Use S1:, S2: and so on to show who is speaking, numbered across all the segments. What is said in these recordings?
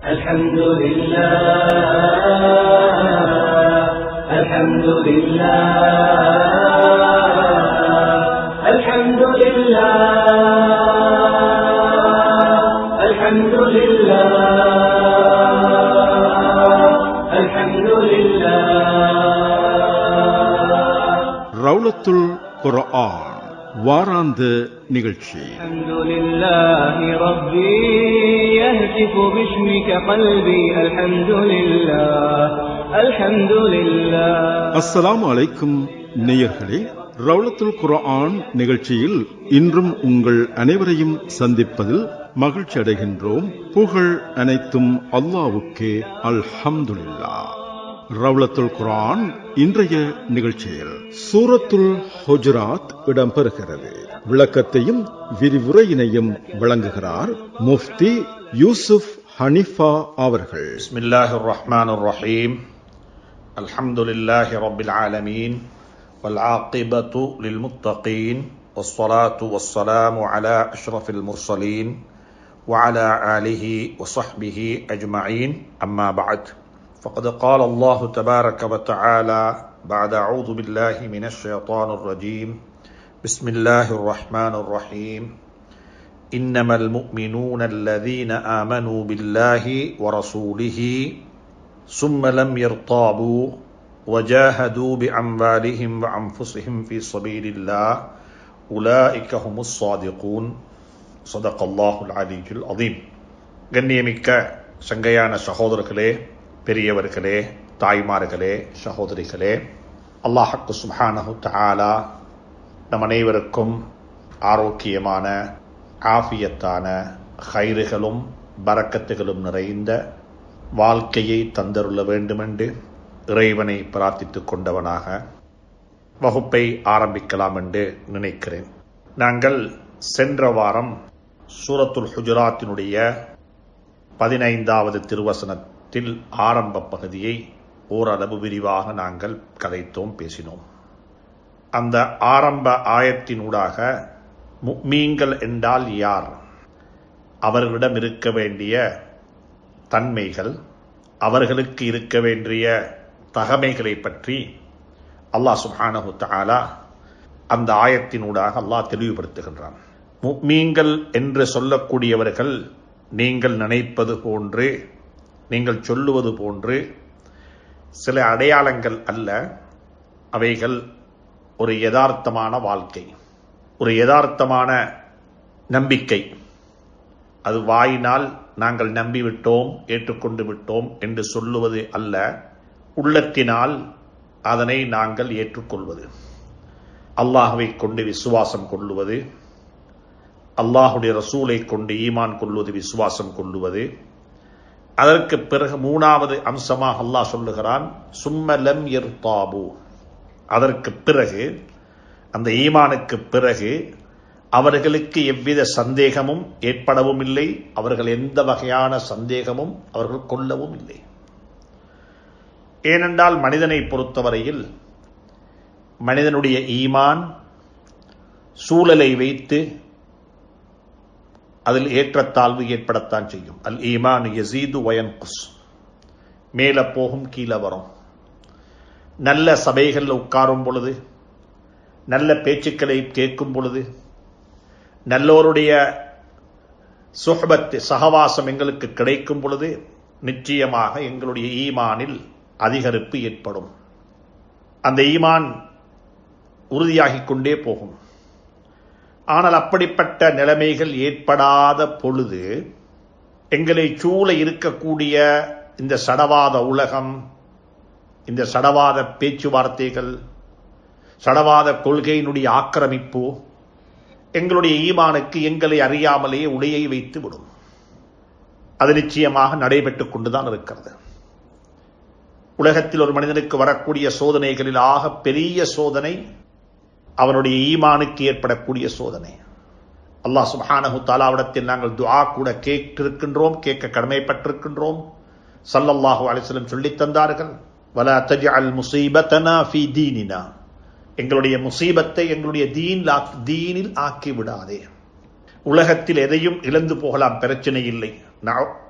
S1: الحمد لله الحمد لله الحمد لله الحمد لله الحمد لله.
S2: ரவுலத்துல் குர்ஆன் வாராந்த நிகழ்ச்சி.
S1: அல்ஹம்துலில்லாஹி ரப்பி யஹ்திஃபு பிஸ்மிக கல்பி அல்ஹம்துலில்லாஹ் அல்ஹம்துலில்லாஹ்.
S2: அஸ்ஸலாமு அலைக்கும் நேயர்களே, ரவுலத்துல் குர்ஆன் நிகழ்ச்சியில் இன்றும் உங்கள் அனைவரையும் சந்திப்பதில் மகிழ்ச்சி அடைகின்றோம். புகழ் அனைத்தும் அல்லாஹ்வுக்கே. அல்ஹம்துலில்லாஹ். ரவுலத்துல் குர்ஆன் இன்றைய நிகழ்ச்சியில் சூரத்துல் ஹுஜராத் இடம்பெறுகிறது. விளக்கத்தையும் விரிவுரையினையும் வழங்குகிறார் முஃப்தி யூசுப் ஹனீஃபா அவர்கள்.
S3: பிஸ்மில்லாஹிர் ரஹ்மானிர் ரஹீம். அல்ஹம்துலில்லாஹி ரப்பில் ஆலமீன் வல் ஆகிபத்து லில் முத்தகீன் வஸ்ஸலாத்து வஸ்ஸலாமு அலா அஷ்ரஃபில் முர்ஸலீன் வ அலா ஆலிஹி வ ஸஹ்பிஹி அஜ்மஈன். அம்மா பஅத். فقد قال الله تبارك وتعالى بعد أعوذ بالله من الشيطان الرجيم بسم الله الرحمن الرحيم إنما المؤمنون الذين آمنوا بالله ورسوله ثم لم يرتابوا وجاهدوا بأموالهم وأنفسهم في سبيل الله أولئك هم الصادقون صدق الله العلي العظيم. கண்ணியமிக்க சங்கையான சகோதரர்களே, பெரியவர்களே, தாய்மார்களே, சகோதரிகளே, அல்லாஹ் சுப்ஹானஹு தஆலா நம் அனைவருக்கும் ஆரோக்கியமான, ஆஃபியத்தான, ஹைறுகளும் பரக்கத்துகளும் நிறைந்த வாழ்க்கையை தந்தருள வேண்டுமென்று இறைவனை பிரார்த்தித்துக் கொண்டவனாக வகுப்பை ஆரம்பிக்கலாம் என்று நினைக்கிறேன். நாங்கள் சென்ற வாரம் சூரத்துல் ஹுஜராத்தினுடைய 15வது திருவசனத்தில் ஆரம்ப பகுதியை ஓரளவு விரிவாக நாங்கள் கதைத்தோம், பேசினோம். அந்த ஆரம்ப ஆயத்தினூடாக முஃமின்கள் என்றால் யார், அவர்களிடம் இருக்க வேண்டிய தன்மைகள், அவர்களுக்கு இருக்க வேண்டிய தகமைகளை பற்றி அல்லாஹ் சுப்ஹானஹு தஆலா அந்த ஆயத்தினூடாக அல்லாஹ் தெளிவுபடுத்துகின்றான். முஃமின்கள் என்று சொல்லக்கூடியவர்கள் நீங்கள் நினைப்பது போன்று, நீங்கள் சொல்லுவது போன்று சில அடையாளங்கள் அல்ல. அவைகள் ஒரு யதார்த்தமான வாழ்க்கை, ஒரு யதார்த்தமான நம்பிக்கை. அது வாயினால் நாங்கள் நம்பிவிட்டோம், ஏற்றுக்கொண்டு விட்டோம் என்று சொல்லுவது அல்ல. உள்ளத்தினால் அதனை நாங்கள் ஏற்றுக்கொள்வது, அல்லாஹ்வை கொண்டு விசுவாசம் கொள்ளுவது, அல்லாஹுடைய ரசூலை கொண்டு ஈமான் கொள்வது, விசுவாசம் கொள்ளுவது. அதற்கு பிறகு 3வது அம்சமாக அல்லாஹ் சொல்லுகிறான், சும்ம லம் யர்தாபு. அதற்கு பிறகு, அந்த ஈமானுக்கு பிறகு அவர்களுக்கு எவ்வித சந்தேகமும் ஏற்படவும் இல்லை, அவர்கள் எந்த வகையான சந்தேகமும் அவர்கள் கொள்ளவும் இல்லை. ஏனென்றால் மனிதனை பொறுத்தவரையில் மனிதனுடைய ஈமான் சூழலை வைத்து அதில் ஏற்றத்தாழ்வு ஏற்படத்தான் செய்யும். அல் ஈமான் யஸீது வ யன்குஸ். மேல போகும், கீழே வரும். நல்ல சபைகளில் உட்காரும் பொழுது, நல்ல பேச்சுக்களை கேட்கும் பொழுது, நல்லோருடைய சுஹ்பத் சகவாசம் எங்களுக்கு கிடைக்கும் பொழுது நிச்சயமாக எங்களுடைய ஈமானில் அதிகரிப்பு ஏற்படும். அந்த ஈமான் உறுதியாகிக் கொண்டே போகும். ஆனால் அப்படிப்பட்ட நிலைமைகள் ஏற்படாத பொழுது எங்களை சூழ இருக்கக்கூடிய இந்த சடவாத உலகம், இந்த சடவாத பேச்சுவார்த்தைகள், சடவாத கொள்கையினுடைய ஆக்கிரமிப்பு எங்களுடைய ஈமானுக்கு எங்களை அறியாமலேயே உடையை வைத்து விடும். அது நிச்சயமாக நடைபெற்றுக் கொண்டுதான் இருக்கிறது. உலகத்தில் ஒரு மனிதனுக்கு வரக்கூடிய சோதனைகளில் ஆக பெரிய சோதனை அவனுடைய ஈமானுக்கு ஏற்படக்கூடிய சோதனை. அல்லாஹ் சுப்ஹானஹு தஆலாவிடத்தில் நாங்கள் துஆ கூட கேட்டிருக்கின்றோம், கேட்க கடமைப்பட்டிருக்கின்றோம். ஸல்லல்லாஹு அலைஹி வஸல்லம் சொல்லித் தந்தார்கள், வலா தஜ்அல் முஸீபத்தனா ஃபீ தீனினா. எங்களுடைய முசீபத்தை எங்களுடைய தீனில் ஆக்கி விடாதே. உலகத்தில் எதையும் இழந்து போகலாம், பிரச்சனை இல்லை.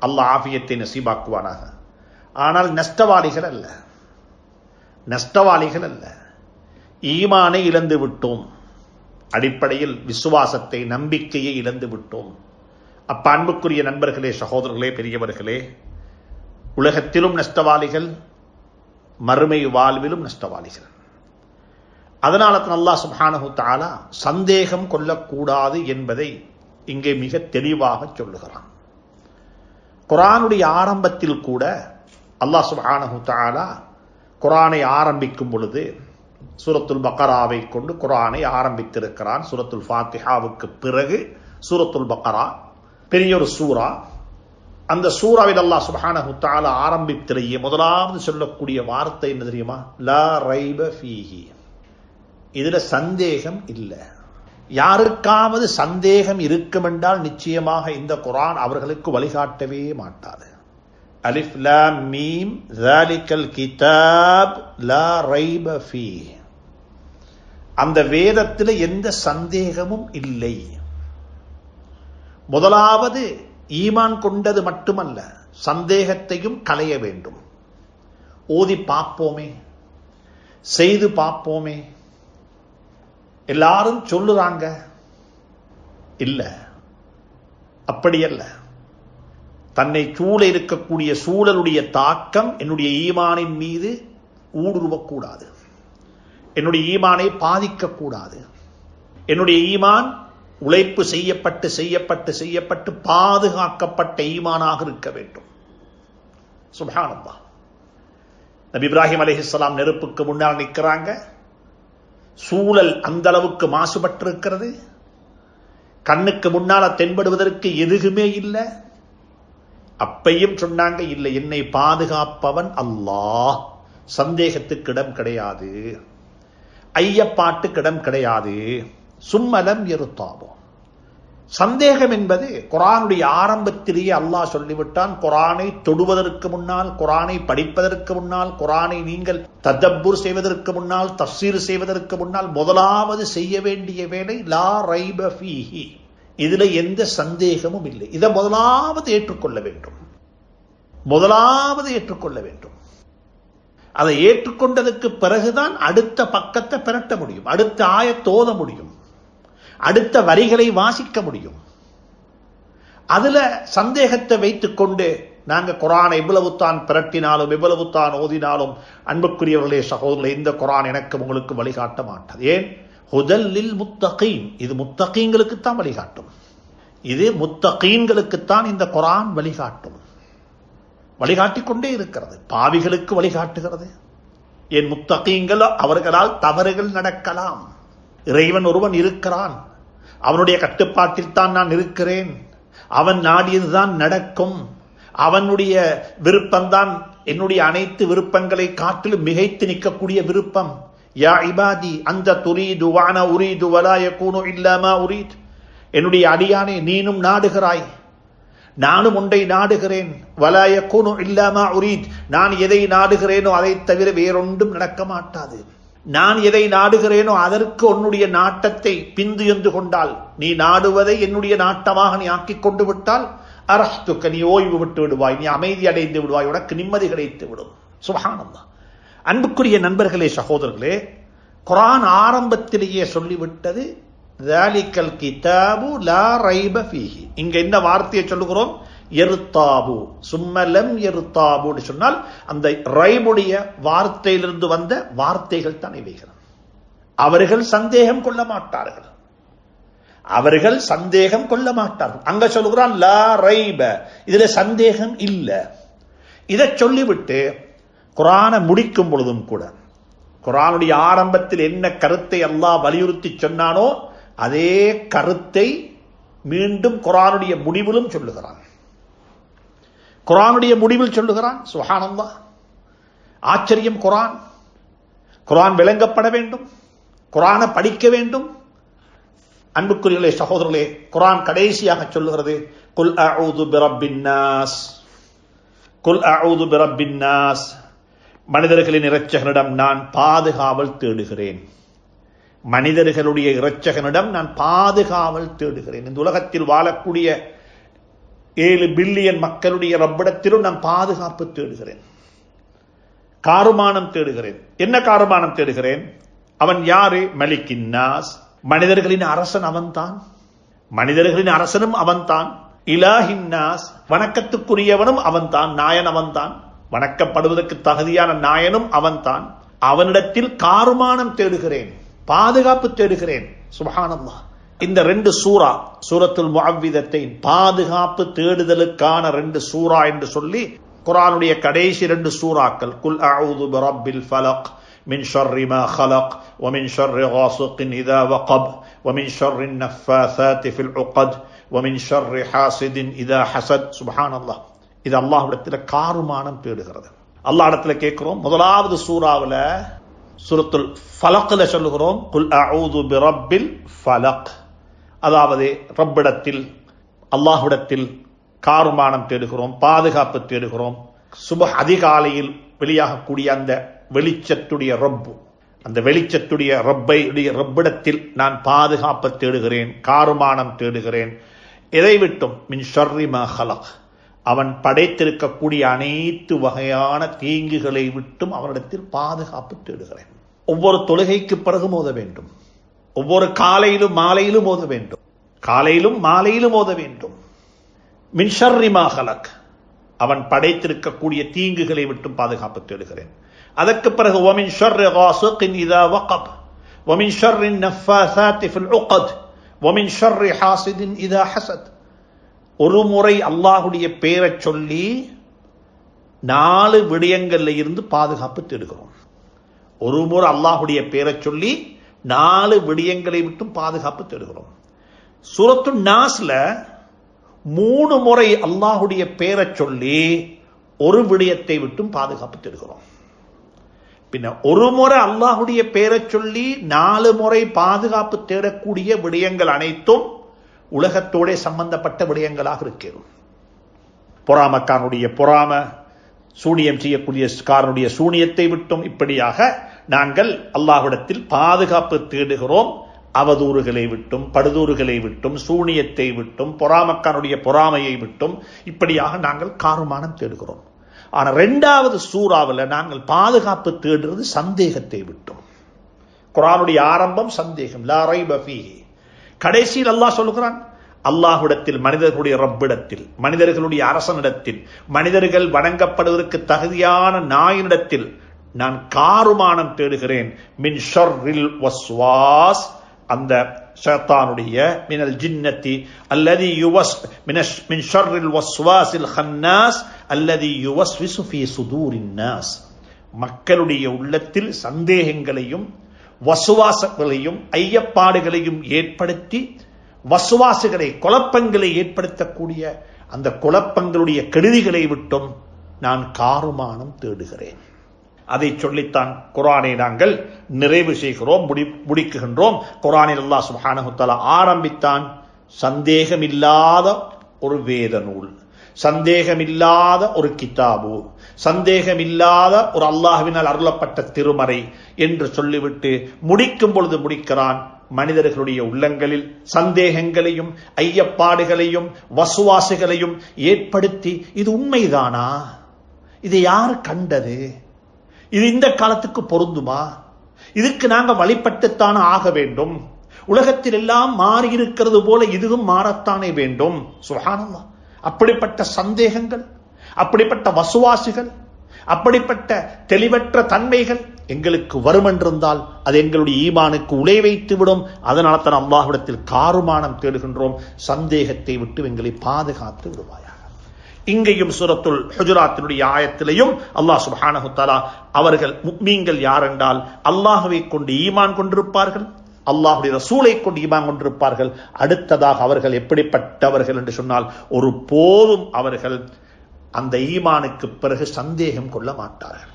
S3: அல்லாஹ் ஆஃபியத்தை நசீபாக்குவானாக. ஆனால் நஷ்டவாளிகள் அல்ல, நஷ்டவாளிகள் அல்ல. ஈமானை இழந்து விட்டோம், அடிப்படையில் விசுவாசத்தை நம்பிக்கையை இழந்து விட்டோம். அப்ப அன்புக்குரிய நண்பர்களே, சகோதரர்களே, பெரியவர்களே, உலகத்திலும் நஷ்டவாளிகள், மறுமை வாழ்விலும் நஷ்டவாளிகள். அதனால தான் அல்லாஹ் சுப்ஹானஹு தஆலா சந்தேகம் கொள்ளக்கூடாது என்பதை இங்கே மிக தெளிவாக சொல்லுகிறான். குர்ஆனுடைய ஆரம்பத்தில் கூட அல்லாஹ் சுப்ஹானஹு தஆலா குர்ஆனை ஆரம்பிக்கும் பொழுது சூரத்துல் பக்ராவை கொண்டு குர்ஆனை ஆரம்பித்திருக்கிறான். சூரத்துல் ஃபாத்திஹாவுக்கு பிறகு சூரத்துல் பக்ரா பெரிய ஒரு சூரா. அந்த சூராவில் அல்லாஹ் சுப்ஹானஹு தஆலா ஆரம்பித்திலேயே முதலாவது சொல்லக்கூடிய வார்த்தை என்ன தெரியுமா? லா ரைப ஃபீஹி. இதுல சந்தேகம் இல்லை. யாருக்காவது சந்தேகம் இருக்கும் என்றால் நிச்சயமாக இந்த குர்ஆன் அவர்களுக்கு வழிகாட்டவே மாட்டாது. அலிஃப் லாம் மீம் ஸாலிகல் கிதாப் லா ரைப ஃபீஹ். அந்த வேதத்தில் எந்த சந்தேகமும் இல்லை. முதலாவது ஈமான் கொண்டது மட்டுமல்ல, சந்தேகத்தையும் களைய வேண்டும். ஓதி பார்ப்போமே, செய்து பார்ப்போமே, எல்லாரும் சொல்லுறாங்க, இல்ல அப்படியல்ல. தன்னை சூழ இருக்கக்கூடிய சூழலுடைய தாக்கம் என்னுடைய ஈமானின் மீது ஊடுருவக்கூடாது, என்னுடைய ஈமானை பாதிக்கக்கூடாது. என்னுடைய ஈமான் உழைப்பு செய்யப்பட்டு செய்யப்பட்டு செய்யப்பட்டு பாதுகாக்கப்பட்ட ஈமானாக இருக்க வேண்டும். சுப்ஹானல்லாஹ். நபி இப்ராஹிம் அலைஹிஸ்ஸலாம் நெருப்புக்கு முன்னால் நிற்கிறாங்க. சூழல் அந்த அளவுக்கு மாசுபட்டிருக்கிறது, கண்ணுக்கு முன்னால தென்படுவதற்கு எதுவுமே இல்லை. அப்பையும் சொன்னாங்க, இல்லை, என்னை பாதுகாப்பவன் அல்லாஹ், சந்தேகத்துக்கு இடம் கிடையாது, ஐயப்பாட்டுக்கு இடம் கிடையாது. சும்மலம் எருத்தாபோ. சந்தேகம் என்பது குர்ஆனுடைய ஆரம்பத்திலேயே அல்லாஹ் சொல்லிவிட்டான். குர்ஆனை தொடுவதற்கு முன்னால், குர்ஆனை படிப்பதற்கு முன்னால், குர்ஆனை நீங்கள் ததப்புர் செய்வதற்கு முன்னால், தஃசீர் செய்வதற்கு முன்னால் முதலாவது செய்ய வேண்டிய வேலை லா ரைப ஃபீஹி. இதுல எந்த சந்தேகமும் இல்லை. இதை முதலாவது ஏற்றுக்கொள்ள வேண்டும், முதலாவது ஏற்றுக்கொள்ள வேண்டும். அதை ஏற்றுக்கொண்டதுக்கு பிறகுதான் அடுத்த பக்கத்தை பிரட்ட முடியும், அடுத்த ஆயத்தோத முடியும், அடுத்த வரிகளை வாசிக்க முடியும். அதுல சந்தேகத்தை வைத்துக் கொண்டு நாங்க குர்ஆனை எவ்வளவு தான் பிரட்டினாலும் எவ்வளவு தான் ஓதினாலும், அன்புக்குரியவர்களே, சகோதரர்களே, இந்த குர்ஆன் எனக்கு உங்களுக்கு வழிகாட்ட மாட்டாது. ஏன்? ஹுதல் லில் முத்தகீன். இது முத்தகீன்களுக்குத்தான் வழிகாட்டும். இது முத்தகீன்களுக்குத்தான் இந்த குர்ஆன் வழிகாட்டும். வழிகாட்டிக் கொண்டே இருக்கிறது. பாவிகளுக்கு வழிகாட்டுகிறது. என் முத்தகீன்கள், அவர்களால் தவறுகள் நடக்கலாம். இறைவன் ஒருவன் இருக்கிறான், அவனுடைய கட்டுப்பாட்டில் தான் நான் இருக்கிறேன், அவன் நாடியதுதான் நடக்கும், அவனுடைய விருப்பம்தான் என்னுடைய அனைத்து விருப்பங்களை காட்டிலும் மிகைத்து நிற்கக்கூடிய விருப்பம். யா இபாதி அந்த துரீது வான உரீது வலா யகூனு இல்லா மா உரீத். என்னுடைய அடியானே, நீனும் நாடுகிறாய், நானும் ஒன்றை நாடுகிறேன். வலா யகூனு இல்லா மா உரீத். நான் எதை நாடுகிறேனோ அதை தவிர வேறொன்றும் நடக்க மாட்டாது. நான் எதை நாடுகிறேனோ அதற்கு உன்னுடைய நாட்டத்தை பிந்து என்று கொண்டால், நீ நாடுவதை என்னுடைய நாட்டமாக நீ ஆக்கிக் கொண்டு விட்டால், அரஹ்துக்க, நீ ஓய்வு விட்டு விடுவாய், நீ அமைதி அடைந்து விடுவாய், உனக்கு நிம்மதி கிடைத்து விடும். சுப்ஹானல்லாஹ். அன்புக்குரிய நண்பர்களே, சகோதரர்களே, குர்ஆன் ஆரம்பத்திலேயே சொல்லிவிட்டது ஸாலிகல் கிதாபு லா ரைப ஃபீஹி. இங்க என்ன வார்த்தையை சொல்லுகிறோம்? எருத்தாபு. சும்மலம் எருத்தாபு சொன்னால் அந்த ரைபுடைய வார்த்தையிலிருந்து வந்த வார்த்தைகள் தான் இவைகள். அவர்கள் சந்தேகம் கொள்ள மாட்டார்கள், அவர்கள் சந்தேகம் கொள்ள மாட்டார்கள். அங்க சொல்லுகிறான் லா ரைப, இதுல சந்தேகம் இல்ல. இதை சொல்லிவிட்டு குர்ஆனை முடிக்கும் பொழுதும் கூட குர்ஆனுடைய ஆரம்பத்தில் என்ன கருத்தை அல்லாஹ் வலியுறுத்தி சொன்னானோ அதே கருத்தை மீண்டும் குர்ஆனுடைய முடிவிலும் சொல்லுகிறான். குர்ஆனுடைய முடிவில் சொல்லுகிறான். சுப்ஹானல்லாஹ். ஆச்சரியம். குர்ஆன் விளங்கப்பட வேண்டும், குர்ஆனை படிக்க வேண்டும். அன்புக்குரியவர்களே, சகோதரர்களே, குர்ஆன் கடைசியாக சொல்லுகிறது குல் அஊது பிரப்பின் நாஸ். குல் அஊது பிரப்பின் நாஸ். மனிதர்களின் இரட்சகனிடம் நான் பாதுகாவல் தேடுகிறேன். மனிதர்களுடைய இரட்சகனிடம் நான் பாதுகாவல் தேடுகிறேன். இந்த உலகத்தில் வாழக்கூடிய 7 பில்லியன் மக்களுடைய ரப்பிடத்திலும் நான் பாதுகாப்பு தேடுகிறேன், காருமானம் தேடுகிறேன். என்ன காருமானம் தேடுகிறேன்? அவன் யாரு? மலிக்கின் நாஸ், மனிதர்களின் அரசன் அவன்தான், மனிதர்களின் அரசனும் அவன்தான். இலாஹின் நாஸ், வணக்கத்துக்குரியவனும் அவன்தான், நாயன் அவன்தான், வணக்கப்படுவதற்கு தகுதியான நாயனும் அவன்தான். அவனிடத்தில் காருமானம் தேடுகிறேன், பாதுகாப்பு தேடுகிறேன். சுப்ஹானல்லாஹ். இந்த 2 சூரா, சூரத்துல் முஅவ்விதத்தைன், பாதுகாப்பு தேடுதலுக்கான 2 சூரா என்று சொல்லி குர்ஆனுடைய கடைசி 2 சூறாக்கள், குல் அஊது பிரப்பில் ஃபலக் மின் ஷர்ரி மா ஹலக் வ மின் ஷர்ரி காஸிகின் இதா வகப் வ மின் ஷர்ரி நஃபாஸாத்தி ஃபில் உகத் வ மின் ஷர்ரி ஹாஸிதின் இதா ஹஸத். சுப்ஹானல்லாஹ். இது அல்லாஹ்விடத்தில் காருமானம் தேடுகிறது. அல்லாஹ்விடத்தில் கேட்கிறோம். முதலாவது சூறாவுல சூரத்துல் ஃபலக்ல சொல்லுகிறோம், குல் அஊது பிரப்பில் ஃபலக், அதாவது ரப்பிடத்தில், அல்லாஹ்விடத்தில் காருமானம் தேடுகிறோம், பாதுகாப்பு தேடுகிறோம். சுபஹ் அதிகாலையில் வெளியாகக்கூடிய அந்த வெளிச்சத்துடைய ரப்பு, அந்த வெளிச்சத்துடைய ரப்பிடத்தில் நான் பாதுகாப்பு தேடுகிறேன், காருமானம் தேடுகிறேன். எதை விட்டும்? மின் ஷர்ரி மா ஹலக், அவன் படைத்திருக்கக்கூடிய அனைத்து வகையான தீங்குகளை விட்டும் அவனிடத்தில் பாதுகாப்பு தேடுகிறேன். ஒவ்வொரு தொழுகைக்கு பிறகு ஓத வேண்டும், ஒவ்வொரு காலையிலும் மாலையிலும் ஓத வேண்டும், காலையிலும் மாலையிலும் ஓத வேண்டும். மின் ஷர்ரி மா ஹலக், அவன் படைத்திருக்கக்கூடிய தீங்குகளை விட்டும் பாதுகாப்பு தேடுகிறேன். அதற்கு பிறகு வ மின் ஷர்ரி காஸிகின் இதா வகப் வ மின் ஷர்ரி நஃபாஸாத்தி ஃபில் உகத் வ மின் ஷர்ரி ஹாஸிதின் இதா ஹஸத். ஒரு முறை அல்லாஹ்வுடைய பெயரை சொல்லி 4 விடயங்கள்ல இருந்து பாதுகாப்பு தேடுகிறோம். ஒரு முறை அல்லாஹ்வுடைய பெயரை சொல்லி 4 விடயங்களை விட்டும் பாதுகாப்பு தேடுகிறோம். சூரத்து நாஸ்ல 3 முறை அல்லாஹ்வுடைய பெயரை சொல்லி ஒரு விடயத்தை விட்டும் பாதுகாப்பு தேடுகிறோம். பின்ன ஒரு முறை அல்லாஹ்வுடைய பெயரை சொல்லி 4 முறை பாதுகாப்பு தேடக்கூடிய விடயங்கள் அனைத்தும் உலகத்தோட சம்பந்தப்பட்ட விடயங்களாக இருக்கிறோம். பொறாமக்காரனுடைய பொறாம, சூனியம் செய்யக்கூடிய காரனுடைய சூனியத்தை விட்டும் இப்படியாக நாங்கள் அல்லாஹ்விடத்தில் பாதுகாப்பு தேடுகிறோம். அவதூறுகளை விட்டும், படுதூறுகளை விட்டும், சூனியத்தை விட்டும், பொறாமக்காரனுடைய பொறாமையை விட்டும் இப்படியாக நாங்கள் காருமானம் தேடுகிறோம். ஆனா 2வது சூறாவில் நாங்கள் பாதுகாப்பு தேடுறது சந்தேகத்தை விட்டும். குர்ஆனுடைய ஆரம்பம் சந்தேகம், லா ரைப ஃபீஹி. கடைசியில் அல்லாஹ் சொல்லுகிறான், அல்லாஹ்விடத்தில், மனிதர்களுடைய ரப்பிடத்தில், மனிதர்களுடைய அரசனிடத்தில், மனிதர்கள் வணங்கப்படுவதற்கு தகுதியான நாயனிடத்தில் நான் காருமானம் தேடுகிறேன். மின் ஷர்ரில் வஸ்வாஸ், அந்த ஷைத்தானுடைய, மினல் ஜின்னதி அல்லதி யுவஸ் மின் ஷர்ரில் வஸ்வாஸில் ஹன்னாஸ் அல்லதி யுவஸ்விசு ஃபீ சுதூரின் நாஸ். மக்களுடைய உள்ளத்தில் சந்தேகங்களையும் வசுவாசங்களையும் ஐயப்பாடுகளையும் ஏற்படுத்தி வசுவாசுகளை, குழப்பங்களை ஏற்படுத்தக்கூடிய அந்த குழப்பங்களுடைய கெடுதிகளை விட்டும் நான் காருமானம் தேடுகிறேன். அதை சொல்லித்தான் குர்ஆனை நாங்கள் நிறைவு செய்கிறோம், முடிக்குகின்றோம். குர்ஆனில் அல்லாஹ் சுப்ஹானஹு வ தஆலா ஆரம்பித்தான், சந்தேகமில்லாத ஒரு வேத நூல், சந்தேகமில்லாத ஒரு கிதாபு, சந்தேகமில்லாத ஒரு அல்லாஹ்வினால் அருளப்பட்ட திருமறை என்று சொல்லிவிட்டு முடிக்கும் பொழுது முடிக்கிறான், மனிதர்களுடைய உள்ளங்களில் சந்தேகங்களையும் ஐயப்பாடுகளையும் வசுவாசுகளையும் ஏற்படுத்தி, இது உண்மைதானா, இதை யார் கண்டது, இது இந்த காலத்துக்கு பொருந்துமா, இதுக்கு நாங்க வழிபட்டுத்தானே ஆக வேண்டும், உலகத்தில் எல்லாம் மாறி இருக்கிறது போல இதுவும் மாறத்தானே வேண்டும். சுப்ஹானல்லாஹ். அப்படிப்பட்ட சந்தேகங்கள், அப்படிப்பட்ட வசுவாசிகள், அப்படிப்பட்ட தெளிவற்ற தன்மைகள் எங்களுக்கு வரும் என்றிருந்தால் அது எங்களுடைய ஈமானுக்கு உலை வைத்து விடும். அதனால தான் அல்லாஹ்விடத்தில் காருமானம் தேடுகின்றோம், சந்தேகத்தை விட்டு எங்களை பாதுகாத்து விடுவாயாக. இங்கேயும் சூரத்துல் ஹுஜராத்தினுடைய ஆயத்திலையும் அல்லாஹ் சுப்ஹானஹு வ தஆலா அவர்கள் முஃமின்கள் யார் என்றால் அல்லாஹ்வை கொண்டு ஈமான் கொண்டிருப்பார்கள், அல்லாஹ்வுடைய ரசூலை கொண்டு ஈமான் கொண்டிருப்பார்கள். அடுத்ததாக அவர்கள் எப்படிப்பட்டவர்கள் என்று சொன்னால், ஒரு போதும் அவர்கள் அந்த ஈமானுக்கு பிறகு சந்தேகம் கொள்ள மாட்டார்கள்,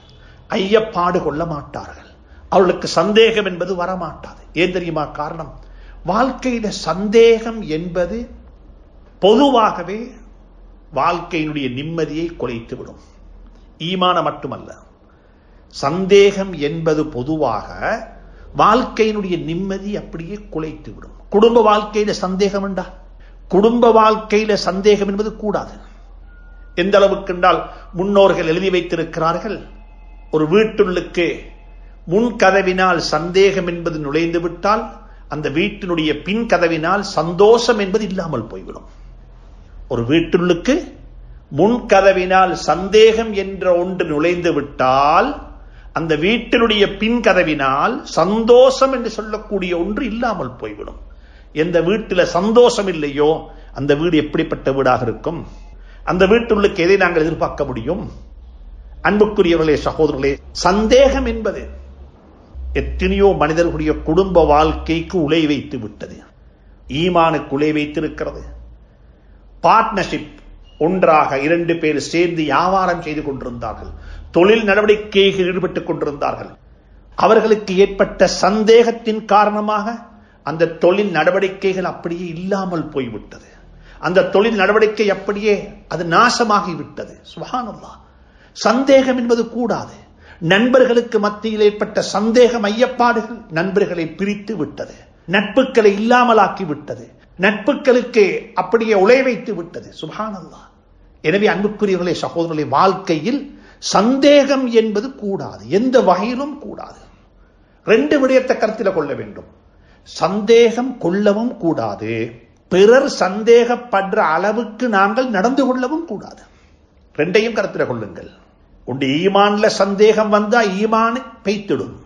S3: ஐயப்பாடு கொள்ள மாட்டார்கள். அவர்களுக்கு சந்தேகம் என்பது வரமாட்டாது. ஏன் தெரியுமா காரணம்? வாழ்க்கையில சந்தேகம் என்பது பொதுவாகவே வாழ்க்கையினுடைய நிம்மதியை குலைத்துவிடும். ஈமான மட்டுமல்ல, சந்தேகம் என்பது பொதுவாக வாழ்க்கையினுடைய நிம்மதி அப்படியே குலைத்துவிடும். குடும்ப வாழ்க்கையில சந்தேகம் உண்டா? குடும்ப வாழ்க்கையில சந்தேகம் என்பது கூடாது. எந்த அளவுக்கு என்றால் முன்னோர்கள் எழுதி வைத்திருக்கிறார்கள், ஒரு வீட்டுள்ளுக்கு முன் கதவினால் சந்தேகம் என்பது நுழைந்து விட்டால் அந்த வீட்டினுடைய பின் கதவினால் சந்தோஷம் என்பது இல்லாமல் போய்விடும். ஒரு வீட்டுள்ளுக்கு முன் கதவினால் சந்தேகம் என்ற ஒன்று நுழைந்து விட்டால் அந்த வீட்டினுடைய பின் கதவினால் சந்தோஷம் என்று சொல்லக்கூடிய ஒன்று இல்லாமல் போய்விடும். எந்த வீட்டில் சந்தோஷம் இல்லையோ அந்த வீடு எப்படிப்பட்ட வீடாக இருக்கும்? அந்த வீட்டுள்ளுக்கு எதை நாங்கள் எதிர்பார்க்க முடியும்? அன்புக்குரியவர்களே, சகோதரர்களே, சந்தேகம் என்பது எத்தனையோ மனிதர்களுடைய குடும்ப வாழ்க்கைக்கு உலை வைத்து விட்டது, ஈமானுக்கு உலை வைத்திருக்கிறது. பார்ட்னர்ஷிப், ஒன்றாக 2 பேர் சேர்ந்து வியாபாரம் செய்து கொண்டிருந்தார்கள், தொழில் நடவடிக்கைகளில் ஈடுபட்டுக் கொண்டிருந்தார்கள். அவர்களுக்கு ஏற்பட்ட சந்தேகத்தின் காரணமாக அந்த தொழில் நடவடிக்கைகள் அப்படியே இல்லாமல் போய்விட்டது. அந்த தொழில் நடவடிக்கை அப்படியே அது நாசமாகிவிட்டது. சுப்ஹானல்லாஹ். சந்தேகம் என்பது கூடாது. நண்பர்களுக்கு மத்தியில் ஏற்பட்ட சந்தேகம், ஐயப்பாடுகள் நண்பர்களை பிரித்து விட்டது, நட்புகளை இல்லாமலாக்கி விட்டது, நட்புகளுக்கு அப்படியே உலை வைத்து விட்டது. சுப்ஹானல்லாஹ். எனவே அன்புக்குரியவர்களே, சகோதரர்களே, வாழ்க்கையில் சந்தேகம் என்பது கூடாது, எந்த வகையிலும் கூடாது. 2 விடயத்தை கருத்தில் கொள்ள வேண்டும். சந்தேகம் கொள்ளவும் கூடாது, பிறர் சந்தேகப்படுற அளவுக்கு நாங்கள் நடந்து கொள்ளவும் கூடாது. 2ஐயும் கருத்தில் கொள்ளுங்கள். உண்டு ஈமான்ல சந்தேகம் வந்தா ஈமானு பெய்த்திடும்,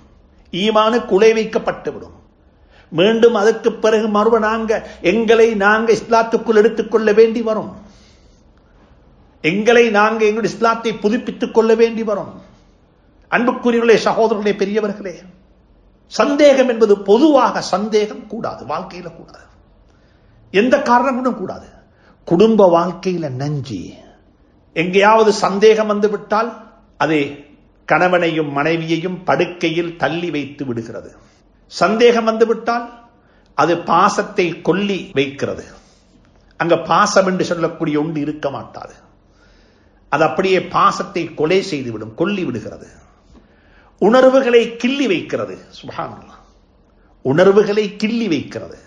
S3: ஈமானு குலை வைக்கப்பட்டுவிடும். மீண்டும் அதற்கு பிறகு மறுவ எங்களை நாங்க இஸ்லாத்துக்குள் எடுத்துக்கொள்ள வேண்டி வரும், எங்களை நாங்க எங்களுடைய இஸ்லாத்தை புதுப்பித்துக் கொள்ள வேண்டி வரும். அன்புக்குரியவர்களே, சகோதரர்களே, பெரியவர்களே, சந்தேகம் என்பது பொதுவாக சந்தேகம் கூடாது, வாழ்க்கையில கூடாது, எந்த காரணமும் கூடாது. குடும்ப வாழ்க்கையில நஞ்சி எங்கேயாவது சந்தேகம் வந்து விட்டால் அது கணவனையும் மனைவியையும் படுக்கையில் தள்ளி வைத்து விடுகிறது. சந்தேகம் வந்து விட்டால் அது பாசத்தை கொல்லி வைக்கிறது. அங்க பாசம் என்று சொல்லக்கூடிய ஒன்று இருக்க மாட்டாது. அது அப்படியே பாசத்தை கொலை செய்துவிடும், கொல்லி விடுகிறது. உணர்வுகளை கிள்ளி வைக்கிறது. சுப்ஹானல்லாஹ். உணர்வுகளை கிள்ளி வைக்கிறது.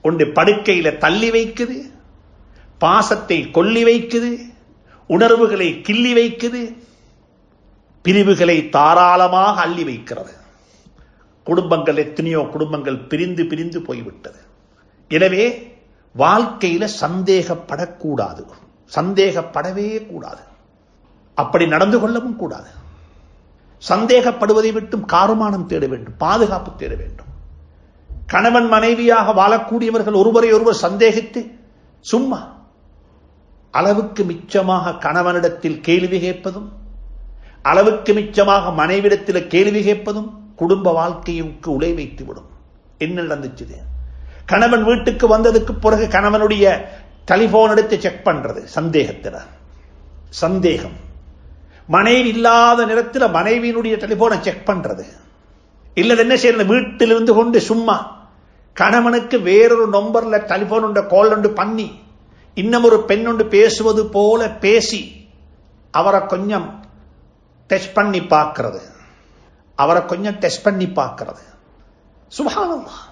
S3: ஒன்று படுக்கையில தள்ளி வைக்குது, பாசத்தை கொல்லி வைக்குது, உணர்வுகளை கிள்ளி வைக்குது, பிரிவுகளை தாராளமாக அள்ளி வைக்கிறது. குடும்பங்கள், எத்தனையோ குடும்பங்கள் பிரிந்து பிரிந்து போய்விட்டது. எனவே வாழ்க்கையில சந்தேகப்படக்கூடாது, சந்தேகப்படவே கூடாது, அப்படி நடந்து கொள்ளவும் கூடாது. சந்தேகப்படுவதை விட்டும் காருமானம் தேட வேண்டும், பாதுகாப்பு தேட வேண்டும். கணவன் மனைவியாக வாழக்கூடியவர்கள் ஒருவரை ஒருவர் சந்தேகித்து சும்மா அளவுக்கு மிச்சமாக கணவனிடத்தில் கேள்வி கேட்பதும், அளவுக்கு மிச்சமாக மனைவிடத்தில் கேள்வி கேட்பதும் குடும்ப வாழ்க்கைக்கு உலை வைத்துவிடும். என்ன நடந்துச்சு? கணவன் வீட்டுக்கு வந்ததுக்கு பிறகு கணவனுடைய டெலிபோன் எடுத்து செக் பண்றது சந்தேகத்தில். சந்தேகம். மனைவி இல்லாத நேரத்தில் மனைவியினுடைய டெலிபோனை செக் பண்றது. இல்லது என்ன செய்யறது? வீட்டில் இருந்து கொண்டு சும்மா கணவனுக்கு வேறொரு நம்பர்ல டெலிபோன் கால் ஒன்று பண்ணி இன்னும் ஒரு பெண் ஒன்று பேசுவது போல பேசி அவரை கொஞ்சம் டெஸ்ட் பண்ணி பார்க்கிறது, அவரை கொஞ்சம் டெஸ்ட் பண்ணி பார்க்கிறது. சுப்ஹானல்லாஹ்.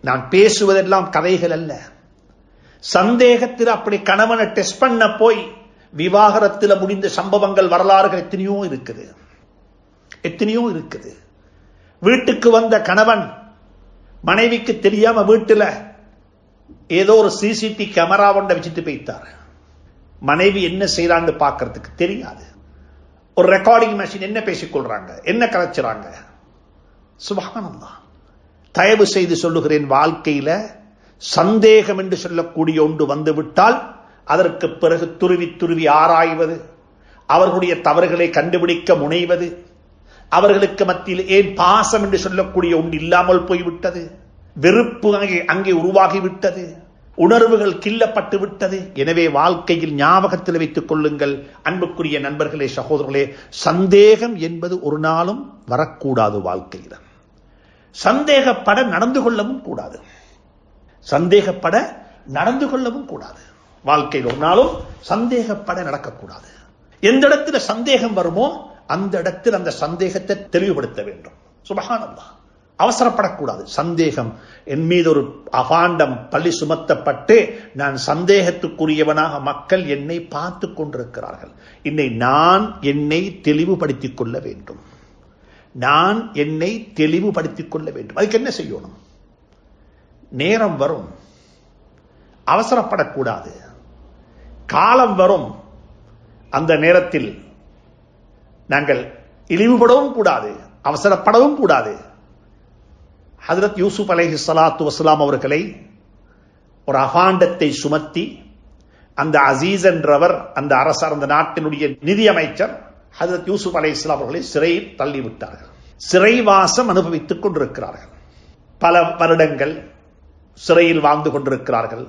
S3: நான் பேசுவதெல்லாம் கதைகள் அல்ல. சந்தேகத்தில் அப்படி கணவனை டெஸ்ட் பண்ண போய் விவாகரத்தில் முடிந்த சம்பவங்கள், வரலாறுகள் எத்தனையோ இருக்குது, எத்தனையோ இருக்குது. வீட்டுக்கு வந்த கணவன் மனைவிக்கு தெரியாம வீட்டில் ஏதோ ஒரு சிசிடிவி கேமரா ஒன்றை வச்சுட்டு போய்த்தார். மனைவி என்ன செய்யறான்னு பார்க்கறதுக்கு தெரியாது. ஒரு ரெக்கார்டிங் மெஷின் என்ன பேசிக்கொள்றாங்க, என்ன கலைச்சுறாங்க. சுப்ஹானல்லாஹ். தயவு செய்து சொல்லுகிறேன், வாழ்க்கையில சந்தேகம் என்று சொல்லக்கூடிய ஒன்று வந்துவிட்டால் அதற்கு பிறகு துருவி துருவி ஆராய்வது, அவர்களுடைய தவறுகளை கண்டுபிடிக்க முனைவது, அவர்களுக்கு மத்தியில் ஏன் பாசம் என்று சொல்லக்கூடிய ஒன்று இல்லாமல் போய்விட்டது, வெறுப்பு அங்கே உருவாகிவிட்டது, உணர்வுகள் கிள்ளப்பட்டு விட்டது. எனவே வாழ்க்கையில் ஞாபகத்தில் வைத்துக் கொள்ளுங்கள் அன்புக்குரிய நண்பர்களே, சகோதரர்களே, சந்தேகம் என்பது ஒரு நாளும் வரக்கூடாது. வாழ்க்கையில் சந்தேகப்பட நடந்து கொள்ளவும் கூடாது, சந்தேகப்பட நடந்து கொள்ளவும் கூடாது. வாழ்க்கையில் ஒரு நாளும் சந்தேகப்பட நடக்கக்கூடாது. எந்த இடத்துல சந்தேகம் வருமோ அந்த இடத்தில் அந்த சந்தேகத்தை தெளிவுபடுத்த வேண்டும். சுப்ஹானல்லாஹ். அவசரப்படக்கூடாது. சந்தேகம் என் மீது ஒரு அபாண்டம் பழி சுமத்தப்பட்டு நான் சந்தேகத்துக்குரியவனாக மக்கள் என்னை பார்த்து கொண்டிருக்கிறார்கள். நான் என்னை தெளிவுபடுத்திக் கொள்ள வேண்டும். நான் என்னை தெளிவுபடுத்திக் கொள்ள வேண்டும். அதுக்கு என்ன செய்யணும்? நேரம் வரும், அவசரப்படக்கூடாது. காலம் வரும், அந்த நேரத்தில் நாங்கள் இழிவுபடவும் கூடாது, அவசரப்படவும் கூடாது. ஹஜ்ரத் யூசுப் அலைஹிஸ்ஸலாத்து வஸ்ஸலாம் அவர்களை ஒரு அபாண்டத்தை சுமத்தி அந்த அசீஸ் என்றவர், அந்த அரசர், அந்த நாட்டினுடைய நிதி அமைச்சர் ஹஜ்ரத் யூசுப் அலைஹிஸ்ஸலாம் அவர்களை சிறையில் தள்ளிவிட்டார்கள். சிறைவாசம் அனுபவித்துக் கொண்டிருக்கிறார்கள். பல வருடங்கள் சிறையில் வாழ்ந்து கொண்டிருக்கிறார்கள்.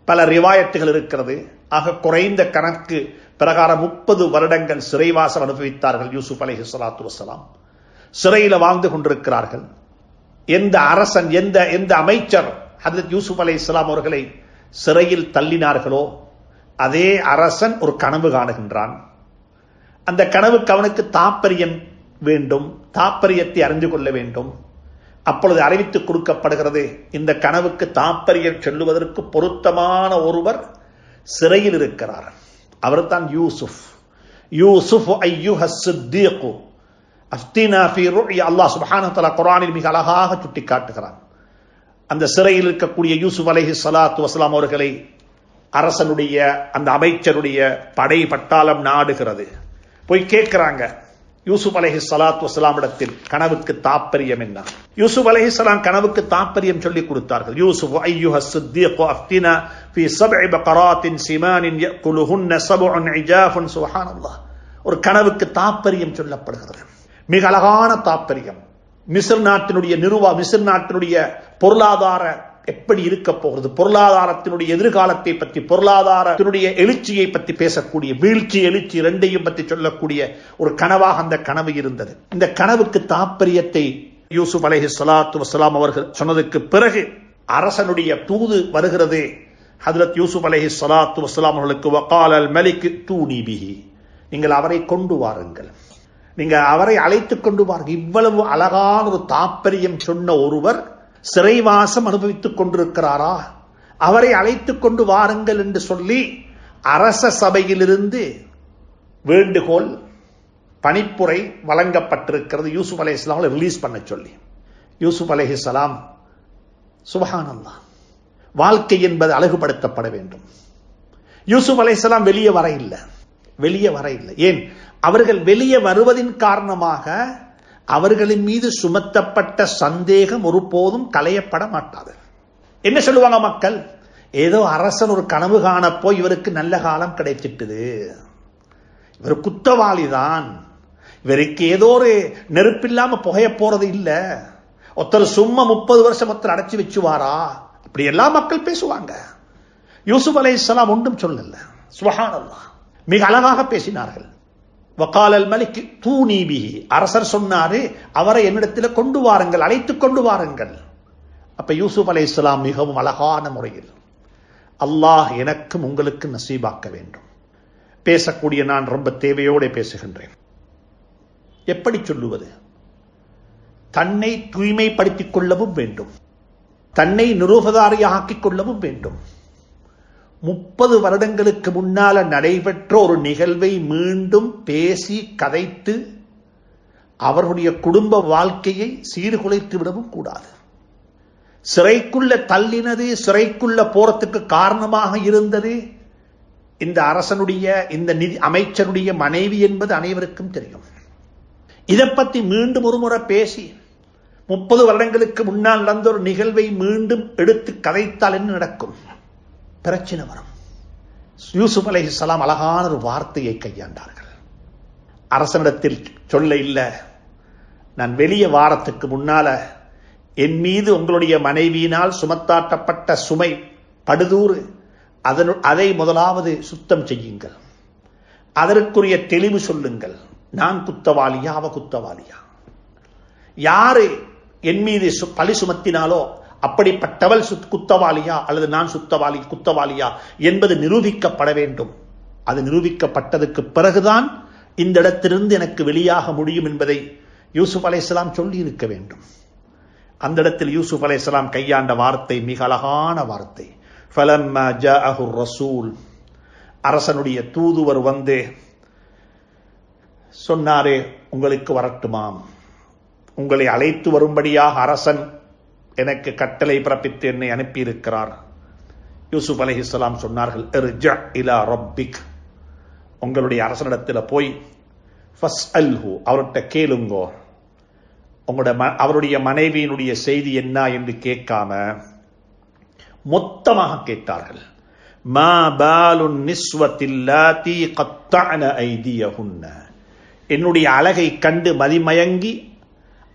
S3: பல ரிவாயத்துகள் இருக்கிறது. ஆக குறைந்த கணக்கு பிரகாரம் 30 வருடங்கள் சிறைவாசம் அனுபவித்தார்கள் யூசுப் அலைஹிஸ்ஸலாத்து வஸ்ஸலாம். சிறையில் வாழ்ந்து கொண்டிருக்கிறார்கள். எந்த அரசன், எந்த அமைச்சர் ஹஜ்ரத் யூசுப் அலைஹிஸ்ஸலாம் அவர்களை சிறையில் தள்ளினார்களோ அதே அரசன் ஒரு கனவு காணுகின்றான். அந்த கனவுக்கு அவனுக்கு தாற்பயம் வேண்டும், தாற்பயத்தை அறிந்து கொள்ள வேண்டும். அப்பொழுது அறிவித்துக் கொடுக்கப்படுகிறது, இந்த கனவுக்கு தாற்பயம் சொல்லுவதற்கு பொருத்தமான ஒருவர் சிறையில் இருக்கிறார். அவர்தான் யூசுப். யூசுப் ஐயுஹஸ் சித்தீக் அஃப்தினா ஃபீ ருயா. அல்லாஹ் சுப்ஹானஹு வ தஆலா குர்ஆனில் மிக அழகாக சுட்டிக்காட்டுகிறான். அந்த சிறையில் இருக்கக்கூடிய யூசுப் அலைஹிஸ்ஸலாத்து வஸ்ஸலாம் அவர்களை அரசனுடைய, அந்த அமைச்சருடைய படை பட்டாளம் நாடுகிறது. போய் கேட்கிறாங்க யூசுப் அலைஹிஸ்ஸலாத்து வஸ்ஸலாம் இடத்தில் கனவுக்கு தாற்பயம் என்ன? யூசுப் அலைஹிஸ்ஸலாம் கனவுக்கு தாற்பயம் சொல்லிக் கொடுத்தார்கள். யூசுப் ஐயுஹஸ் சித்தீக் அஃப்தினா ஃபீ சப்இ பகராத்தின் சிமானின் யஅகுலுஹுன்ன சப்உன் இஜாஃபுன். சுப்ஹானல்லாஹ். ஒரு கனவுக்கு தாற்பயம் சொல்லப்படுகிறது, மிக அழகான தாற்பயம். மிஸ்ர் நாட்டினுடைய பொருளாதார எப்படி இருக்க போகிறது, பொருளாதாரத்தினுடைய எதிர்காலத்தை பற்றி, பொருளாதாரத்தினுடைய எழுச்சியை பற்றி பேசக்கூடிய, வீழ்ச்சி எழுச்சி இரண்டையும் பற்றி சொல்லக்கூடிய ஒரு கனவாக அந்த கனவு இருந்தது. இந்த கனவுக்கு தாற்பயத்தை யூசுப் அலைஹிஸ்ஸலாத்து வஸ்ஸலாம் அவர்கள் சொன்னதுக்கு பிறகு அரசனுடைய தூது வருகிறது. ஹஜ்ரத் யூசுப் அலைஹிஸ்ஸலாத்து வஸ்ஸலாம் அவர்களுக்கு வகாலல் மலிக் தூனி பிஹி, நீங்கள் அவரை கொண்டு வாருங்கள், நீங்க அவரை அழைத்துக் கொண்டு வாருங்கள். இவ்வளவு அழகான ஒரு தாற்பயம் சொன்ன ஒருவர் சிறைவாசம் அனுபவித்துக் கொண்டிருக்கிறாரா, அவரை அழைத்துக் கொண்டு வாருங்கள் என்று சொல்லி அரச சபையிலிருந்து வேண்டுகோள், பணிப்புரை வழங்கப்பட்டிருக்கிறது யூசுப் அலைஹிஸ்ஸலாம் ரிலீஸ் பண்ண சொல்லி. யூசுப் அலைஹிஸ்ஸலாம், சுப்ஹானல்லாஹ், வாழ்க்கை என்பது அழகுபடுத்தப்பட வேண்டும். யூசுப் அலைஹிஸ்ஸலாம் வெளியே வர இல்லை. ஏன்? அவர்கள் வெளியே வருவதின் காரணமாக அவர்களின் மீது சுமத்தப்பட்ட சந்தேகம் ஒருபோதும் களையப்பட மாட்டாது. என்ன சொல்லுவாங்க மக்கள்? ஏதோ அரசன் ஒரு கனவு காணப்போ இவருக்கு நல்ல காலம் கிடைச்சிட்டுது, இவர் குற்றவாளி தான், இவருக்கு ஏதோ ஒரு நெருப்பில்லாம புகைய போறது இல்ல, ஒருத்தர் சும்மா 30 வருஷம் ஒருத்தர் அடைச்சி வச்சுவாரா, அப்படி எல்லாம் மக்கள் பேசுவாங்க. யூசுப் அலைஹிஸ்ஸலாம் ஒன்றும் சொல்லல. சுப்ஹானல்லாஹ், மிக அழகாக பேசினார்கள். வகாலல் மலிக் தூனி பிஹி, அரசர் சொன்னாரு அவரை என்னிடத்தில் கொண்டு வாருங்கள், அழைத்துக் கொண்டு வாருங்கள். அப்ப யூசுப் அலைஹிஸ்ஸலாம் மிகவும் அழகான முறையில், அல்லாஹ் எனக்கும் உங்களுக்கு நசீபாக்க வேண்டும். பேசக்கூடிய நான் ரொம்ப தேவையோடு பேசுகின்றேன். எப்படி சொல்லுவது? தன்னை தூய்மைப்படுத்திக் கொள்ளவும் வேண்டும், தன்னை நிரூபதாரியாக்கிக் கொள்ளவும் வேண்டும். 30 வருடங்களுக்கு முன்னால நடைபெற்ற ஒரு நிகழ்வை மீண்டும் பேசி கதைத்து அவர்களுடைய குடும்ப வாழ்க்கையை சீர்குலைத்து விடவும் கூடாது. சிறைக்குள்ள தள்ளினது, சிறைக்குள்ள போறதுக்கு காரணமாக இருந்தது இந்த அரசனுடைய, இந்த நிதி அமைச்சருடைய மனைவி என்பது அனைவருக்கும் தெரியும். இதை பற்றி மீண்டும் ஒரு முறை பேசி 30 வருடங்களுக்கு முன்னால் நடந்த ஒரு நிகழ்வை மீண்டும் எடுத்து கதைத்தால் என்ன நடக்கும்? பிரச்சனை வரும். யூசுப் அலைஹிஸ்ஸலாம் அழகான ஒரு வார்த்தையை கையாண்டார்கள். அரசனிடத்தில் சொல்ல இல்ல, நான் வெளியே வாரத்துக்கு முன்னால என் மீது உங்களுடைய மனைவியினால் சுமத்தாட்டப்பட்ட சுமை படுதூறு, அதை முதலாவது சுத்தம் செய்யுங்கள், அதற்குரிய தெளிவு சொல்லுங்கள். நான் குத்தவாளியா, அவ குத்தவாளியா, யாரு என் மீது பழி சுமத்தினாலோ அப்படிப்பட்டவள் குத்தவாளியா அல்லது நான் குத்தவாளியா என்பது நிரூபிக்கப்பட வேண்டும். அது நிரூபிக்கப்பட்டதுக்கு பிறகுதான் இந்த இடத்திலிருந்து எனக்கு வெளியாக முடியும் என்பதை யூசுப் அலைஹிஸ்ஸலாம் சொல்லி இருக்க வேண்டும். அந்த இடத்தில் யூசுப் அலைஹிஸ்ஸலாம் கையாண்ட வார்த்தை மிக அழகான வார்த்தை. ஃபலம்மா ஜாஅஹு ரசூல், அரசனுடைய தூதுவர் வந்து சொன்னாரே, உங்களுக்கு வரட்டுமாம், உங்களை அழைத்து வரும்படியாக அரசன் எனக்கு கட்டளை பிறப்பித்து என்னை அனுப்பியிருக்கிறார். யூசுப் அலைஹிஸ்ஸலாம் சொன்னார்கள், இர்ஜா இலா ரப்பிக், உங்களுடைய அரசனிடத்தில் போய் ஃபஸ்அல்ஹு, அவர்கிட்ட கேளுங்கோ, அவருடைய மனைவியினுடைய செய்தி என்ன என்று கேட்காம மொத்தமாக கேட்டார்கள். மா பாலுன் நிஸ்வத்தில்லாதி கத்தஅன ஐதியஹுன்ன, என்னுடைய அழகை கண்டு மதிமயங்கி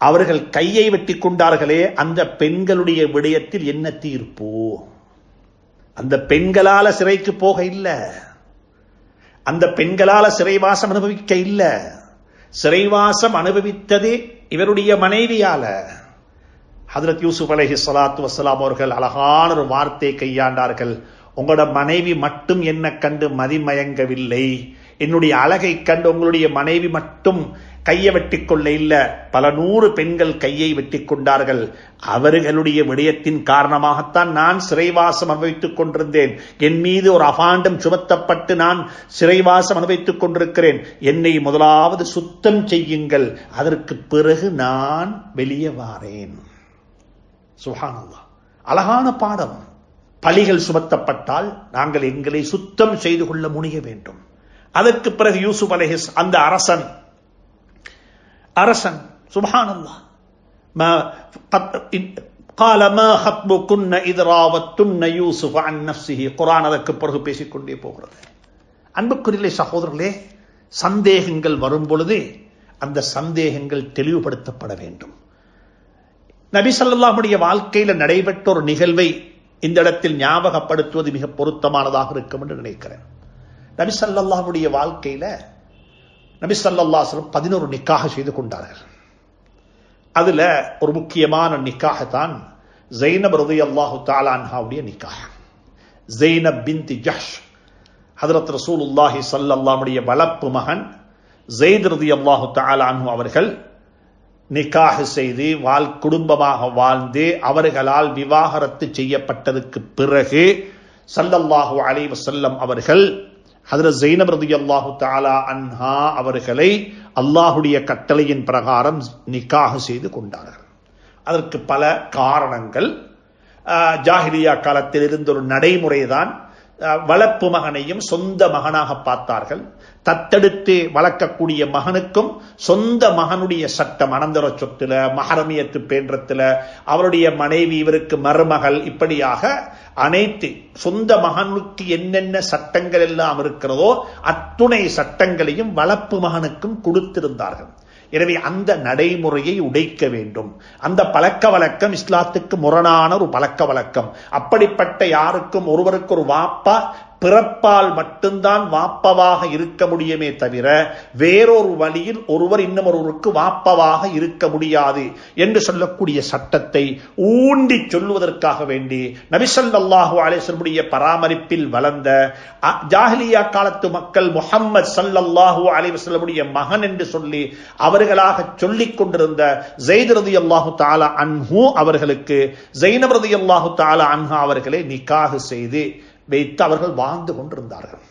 S3: அவர்கள் கையை வெட்டி கொண்டார்களே, அந்த பெண்களுடைய விடயத்தில் என்ன தீர்ப்பு? அந்த பெண்களால சிறைக்கு போக இல்ல, அந்த பெண்களால சிறைவாசம் அனுபவிக்க இல்ல, சிறைவாசம் அனுபவித்ததே இவருடைய மனைவியால. ஹஜ்ரத் யூசுப் அலைஹிஸ்ஸலாத்து வஸ்ஸலாம் அவர்கள் அழகான ஒரு வார்த்தை கையாண்டார்கள். உங்களோட மனைவி மட்டும் என்ன கண்டு மதிமயங்கவில்லை, என்னுடைய அழகை கண்டு உங்களுடைய மனைவி மட்டும் கையை வெட்டி கொள்ள இல்ல, பல 100 பெண்கள் கையை வெட்டி கொண்டார்கள். அவர்களுடைய விடயத்தின் காரணமாகத்தான் நான் சிறைவாசம் அனுபவித்துக் கொண்டிருந்தேன். என் மீது ஒரு அபாண்டம் சுமத்தப்பட்டு நான் சிறைவாசம் அனுபவித்துக் கொண்டிருக்கிறேன். என்னை முதலாவது சுத்தம் செய்யுங்கள், அதற்கு பிறகு நான் வெளியே வாரேன். சுப்ஹானல்லாஹ், அழகான பாடம். பழிகள் சுமத்தப்பட்டால் நாங்கள் எங்களை சுத்தம் செய்து கொள்ள முனைய வேண்டும். அதற்கு பிறகு யூசுப் அலைஹிஸ் அந்த அரசன் சுப்ஹானல்லாஹ், قال ما خطبكن إذ راوتن يوسف عن نفسه, குர்ஆன் அதற்கு பிறகு பேசிக்கொண்டே போகிறது. அன்புக்குரிய சகோதரர்களே, சந்தேகங்கள் வரும் பொழுது அந்த சந்தேகங்கள் தெளிவுபடுத்தப்பட வேண்டும். நபி ஸல்லல்லாஹு அலைஹி வாழ்க்கையில நடைபெற்ற ஒரு நிகழ்வை இந்த இடத்தில் ஞாபகப்படுத்துவது மிக பொருத்தமானதாக இருக்கும் என்று நினைக்கிறேன். நபி ஸல்லல்லாஹு அலைஹி வாழ்க்கையில நபி ஸல்லல்லாஹு அலைஹி வஸல்லம் 11 நிக்காஹ் செய்து கொண்டார்கள். அதுல ஒரு முக்கியமான நிக்காஹ் தான் ஸைனப் ரலியல்லாஹு தஆலா அன்ஹாவுடைய நிக்காஹ். ஸைனப் பின்த் ஜஹ்ஷ், ஹஜ்ரத் ரசூலுல்லாஹி ஸல்லல்லாஹு அலைஹி வளர்ப்பு மகன் ஸைத் ரலியல்லாஹு தஆலா அன்ஹு அவர்கள் நிக்காஹ் செய்து குடும்பமாக வாழ்ந்து அவர்களால் விவாகரத்து செய்யப்பட்டதற்கு பிறகு ஸல்லல்லாஹு அலைஹி வஸல்லம் அவர்கள் ஹஜ்ரத் ஸைனப் ரலியல்லாஹு தஆலா அன்ஹா அவர்களை அல்லாஹ்வுடைய கட்டளையின் பிரகாரம் நிக்காஹ் செய்து கொண்டார்கள். அதற்கு பல காரணங்கள். ஜாஹிலியா காலத்தில் இருந்த ஒரு நடைமுறைதான் வளர்ப்பு மகனையும் சொந்த மகனாக பார்த்தார்கள். தத்தெடுத்து வளர்க்கக்கூடிய மகனுக்கும் சொந்த மகனுடைய சட்டம், அனந்தர சொத்துல, மஹரமியத்து பேன்றத்துல, அவருடைய மனைவி இவருக்கு மருமகள், இப்படியாக அனைத்து சொந்த மகனுக்கு என்னென்ன சட்டங்கள் எல்லாம் இருக்கிறதோ அத்துணை சட்டங்களையும் வளர்ப்பு மகனுக்கும் கொடுத்திருந்தார்கள். எனவே அந்த நடைமுறையை உடைக்க வேண்டும். அந்த பழக்க வழக்கம் இஸ்லாத்துக்கு முரணான ஒரு பழக்க வழக்கம். அப்படிப்பட்ட யாருக்கும் ஒருவருக்கு ஒரு வாப்பா பிறப்பால் மட்டும்தான் வாப்பவாக இருக்க முடியுமே தவிர வேறொரு வழியில் ஒருவர் இன்னும் ஒருவருக்கு வாப்பவாக இருக்க முடியாது என்று சொல்லக்கூடிய சட்டத்தை ஊண்டி சொல்லுவதற்காக வேண்டி நபி ஸல்லல்லாஹு அலைஹி வஸல்லம் பராமரிப்பில் வளர்ந்த ஜாஹிலியா காலத்து மக்கள் முஹம்மது ஸல்லல்லாஹு அலைஹி வஸல்லம் மகன் என்று சொல்லி அவர்களாக சொல்லிக் கொண்டிருந்த ஸைத் ரலியல்லாஹு தஆலா அன்ஹு அவர்களுக்கு ஸைனப் ரலியல்லாஹு தஆலா அன்ஹா அவர்களை நிக்காஹ் செய்து வைத்து அவர்கள் வாழ்ந்து கொண்டிருந்தார்கள்.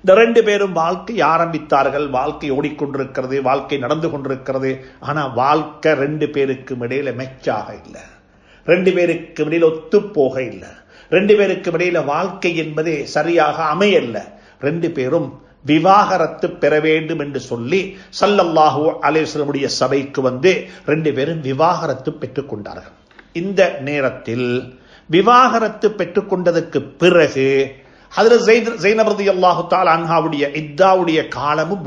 S3: இந்த 2 பேரும் வாழ்க்கை ஆரம்பித்தார்கள். வாழ்க்கை ஓடிக்கொண்டிருக்கிறது, வாழ்க்கை நடந்து கொண்டிருக்கிறது. ஆனா வாழ்க்கை 2 பேருக்கும் இடையில மெச்சாக இல்லை, 2 பேருக்கும் இடையில ஒத்து போக இல்லை, 2 பேருக்கும் இடையில வாழ்க்கை என்பதே சரியாக அமையல்ல. 2 பேரும் விவாகரத்து பெற வேண்டும் என்று சொல்லி ஸல்லல்லாஹு அலைஹி வஸல்லம் சபைக்கு வந்து 2 பேரும் விவாகரத்து பெற்றுக் கொண்டார்கள். இந்த நேரத்தில் விவாகரத்து பெற்றுக் கொண்டதற்கு பிறகு ஹஜ்ரத் ஸைனப் ரலியல்லாஹு தஆலா அன்ஹாவுடைய இத்தாவுடைய காலமும்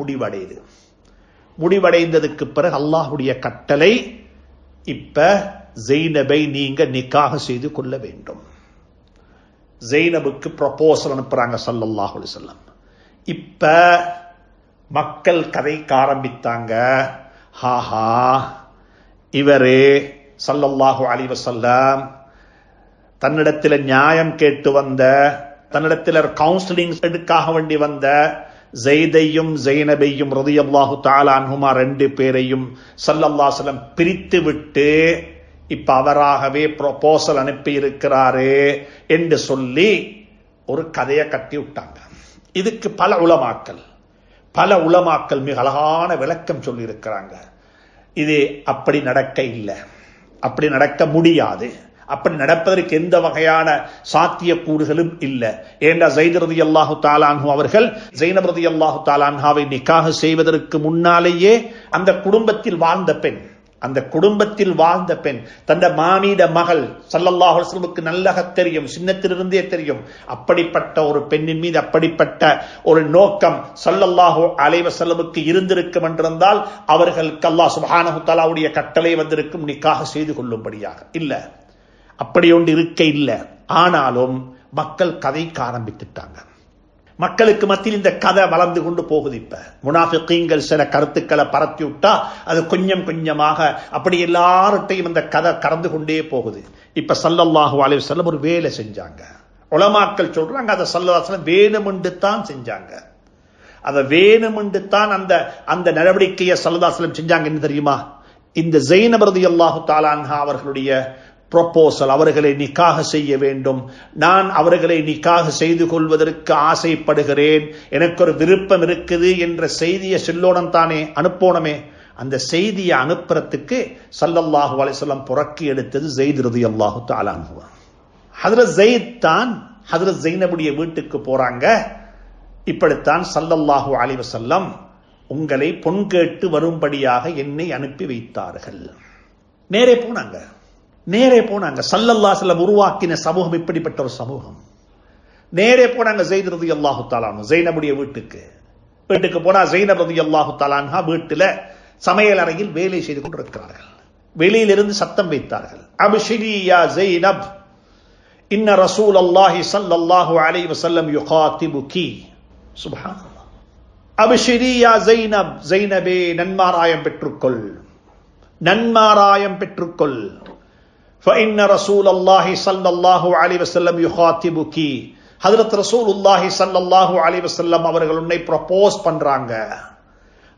S3: முடிவடைந்ததுக்கு பிறகு அல்லாஹ்வுடைய கட்டளை, இப்ப ஸைனபை நீங்க நிக்காஹ் செய்து கொள்ள வேண்டும். ஸைனபுக்கு ப்ரொபோசல் அனுப்புறாங்க ஸல்லல்லாஹு அலைஹி வஸல்லம். இப்ப மக்கள் கதைக்க ஆரம்பித்தாங்க, ஹாஹா இவரே ஸல்லல்லாஹு அலைஹி வஸல்லம் தன்னிடத்தில் நியாயம் கேட்டு வந்த, தன்னிடத்தில் கவுன்சிலிங் எடுக்காக வேண்டி வந்த ஸைதையும் ஸைனபையும் ரலியல்லாஹு தஆலா அன்ஹுமா 2 பேரையும் ஸல்லல்லாஹு அலைஹி வஸல்லம் பிரித்து விட்டு இப்ப அவராகவே ப்ரொபோசல் அனுப்பி இருக்கிறாரு என்று சொல்லி ஒரு கதையை கட்டி விட்டாங்க. இதுக்கு பல உலமாக்கள் மிக அழகான விளக்கம் சொல்லி இருக்கிறாங்க. இது அப்படி நடக்க இல்லை, அப்படி நடக்க முடியாது, அப்படி நடப்பதற்கு எந்த வகையான சாத்தியக்கூறுகளும் இல்லை. ஏண்டா ஸைத் ரலியல்லாஹு தஆலா அன்ஹு அவர்கள் ஸைனப் ரலியல்லாஹு தஆலா அன்ஹாவை நிக்காஹ் செய்வதற்கு முன்னாலேயே அந்த குடும்பத்தில் வாழ்ந்த பெண் தந்த மாமீட மகள் ஸல்லல்லாஹு அலைஹி வஸல்லமுக்கு நல்லக தெரியும், சின்னத்திலிருந்தே தெரியும். அப்படிப்பட்ட ஒரு பெண்ணின் மீது அப்படிப்பட்ட ஒரு நோக்கம் ஸல்லல்லாஹு அலைஹி வஸல்லமுக்கு இருந்திருக்கும் என்றிருந்தால் அவர்களுக்கு அல்லாஹ் சுப்ஹானஹு தஆலாவுடைய கட்டளை வந்திருக்கும் நிக்காஹ் செய்து கொள்ளும்படியாக. இல்ல, அப்படி ஒன்று இருக்க இல்லை. ஆனாலும் மக்கள் கதைக்க ஆரம்பித்துட்டாங்க. மக்களுக்கு மத்தியில் இந்த கதை வளர்ந்து கொண்டு போகுது. இப்ப முனாஃபிகீன்கள் சில கருத்துக்களை பரத்தி விட்டா அது கொஞ்சம் கொஞ்சமாக அப்படி எல்லார்ட்டையும் இந்த கதை கறந்து கொண்டே போகுது. இப்ப ஸல்லல்லாஹு அலைஹி வஸல்லம் ஒரு வேலை செஞ்சாங்க. உலமாக்கள் சொல்றாங்க அதை ஸல்லல்லாஹு அலைஹி வஸல்லம் வேணுமென்று தான் செஞ்சாங்க. அதை வேணுமென்று தான் அந்த நடவடிக்கையை ஸல்லல்லாஹு அலைஹி வஸல்லம் செஞ்சாங்க. என்ன தெரியுமா? இந்த ஸைனப் ரலியல்லாஹு தஆலா அன்ஹா அவர்களுடைய ப்ரொபோசல், அவர்களை நிக்காஹ் செய்ய வேண்டும், நான் அவர்களை நிக்காஹ் செய்து கொள்வதற்கு ஆசைப்படுகிறேன், எனக்கு ஒரு விருப்பம் இருக்குது என்ற செய்தியை சொல்லோனம் தானே அனுப்போனமே. அந்த செய்தியை அனுப்புறதுக்கு ஸல்லல்லாஹு அலைஹி வஸல்லம் புறக்கி எடுத்தது ஸைத் ரலியல்லாஹு தஆலா அன்ஹு. ஹஜ்ரத் ஸைத் தான் ஹஜ்ரத் ஸைனபுடைய வீட்டுக்கு போறாங்க. இப்படித்தான் ஸல்லல்லாஹு அலைஹி வஸல்லம் உங்களை பொன் கேட்டு வரும்படியாக என்னை அனுப்பி வைத்தார்கள். நேரே போனாங்க. ஸல்லல்லாஹு அலைஹி வஸல்லம் உருவாக்கின சமூகம் இப்படிப்பட்ட ஒரு சமூகம். நேரே போனாங்க ஸைத் ரலியல்லாஹு தஆலா அன்ஹு ஸைனபுடைய வீட்டுக்கு போனா ஸைனப் ரலியல்லாஹு தஆலா அன்ஹா வீட்டில் சமையல் அறையில் வேலை செய்து கொண்டிருக்கிறார்கள். வெளியிலிருந்து சத்தம் வைத்தார்கள். அப்ஷிரி யா ஸைனப், இன்ன ரசூலல்லாஹி ஸல்லல்லாஹு அலைஹி வஸல்லம் யுகாதிபுகி. சுப்ஹானல்லாஹ். அப்ஷிரி யா ஸைனப், ஸைனபே நன்மாராயம் பெற்றுக்கொள். فإن رسول الله صلى الله عليه وسلم يخاطبك. ஹஜ்ரத் ரசூலுல்லாஹி ஸல்லல்லாஹு அலைஹி வஸல்லம் அவர்கள் உன்னை ப்ரொபோஸ் பண்றாங்க.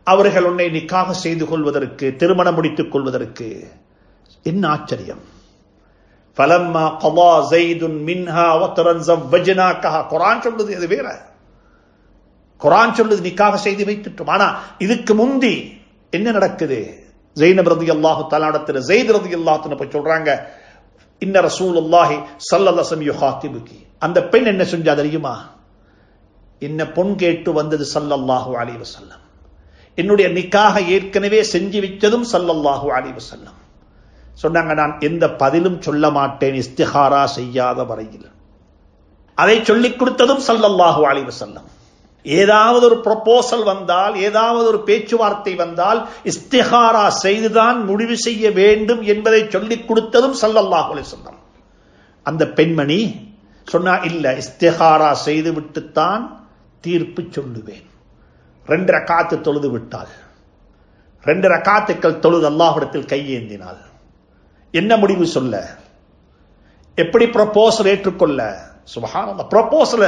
S3: அவர்கள் உன்னை நிக்காஹ் செய்து கொள்வதற்கு, திருமணம் முடித்துக் கொள்வதற்கு. என்ன ஆச்சரியம்! فلما قضى زيد منها وطرا زوجناكها. குர்ஆன் சொல்லுது அது வேற. குர்ஆன் சொல்லுது நிக்காஹ் செய்து வைத்துட்டோம். ஆனா இதுக்கு முந்தி என்ன நடக்குது? ஸைனப் ரலியல்லாஹு தஆலா இடத்துல ஸைத் ரலியல்லாஹு தஆலா போய் சொல்றாங்க, இன்ன ரசூலுல்லாஹி ஸல்லல்லாஹு அலைஹி வஸல்லம் யுகாதிபுகி. அந்த பெண் என்ன செஞ்சா தெரியுமா? என்ன பொன் கேட்டு வந்தது ஸல்லல்லாஹு அலைஹி வஸல்லம். என்னுடைய நிக்காஹ ஏற்கனவே செஞ்சு வச்சதும் ஸல்லல்லாஹு அலைஹி வஸல்லம். சொன்னாங்க, நான் எந்த பதிலும் சொல்ல மாட்டேன் இஸ்திகாரா செய்யாத வரையில். அதை சொல்லிக் கொடுத்ததும் ஸல்லல்லாஹு அலைஹி வஸல்லம். ஏதாவது ஒரு ப்ரொபோசல் வந்தால், ஏதாவது ஒரு பேச்சுவார்த்தை வந்தால் இஸ்திகாரா செய்துதான் முடிவு செய்ய வேண்டும் என்பதை சொல்லிக் கொடுத்ததும் ஸல்லல்லாஹு அலைஹி வஸல்லம். அந்த பெண்மணி சொன்னா, இல்ல, இஸ்திகாரா செய்து விட்டுத்தான் தீர்ப்பு சொல்லுவேன். 2 ரக்காத்து தொழுது விட்டாள். 2 ரக்காத்துக்கள் தொழுது அல்லாஹ்விடத்தில் கையேந்தினாள். என்ன முடிவு சொல்ல? எப்படி ப்ரொபோசல் ஏற்றுக்கொள்ள? சுப்ஹானல்லாஹ். ப்ரொபோசல்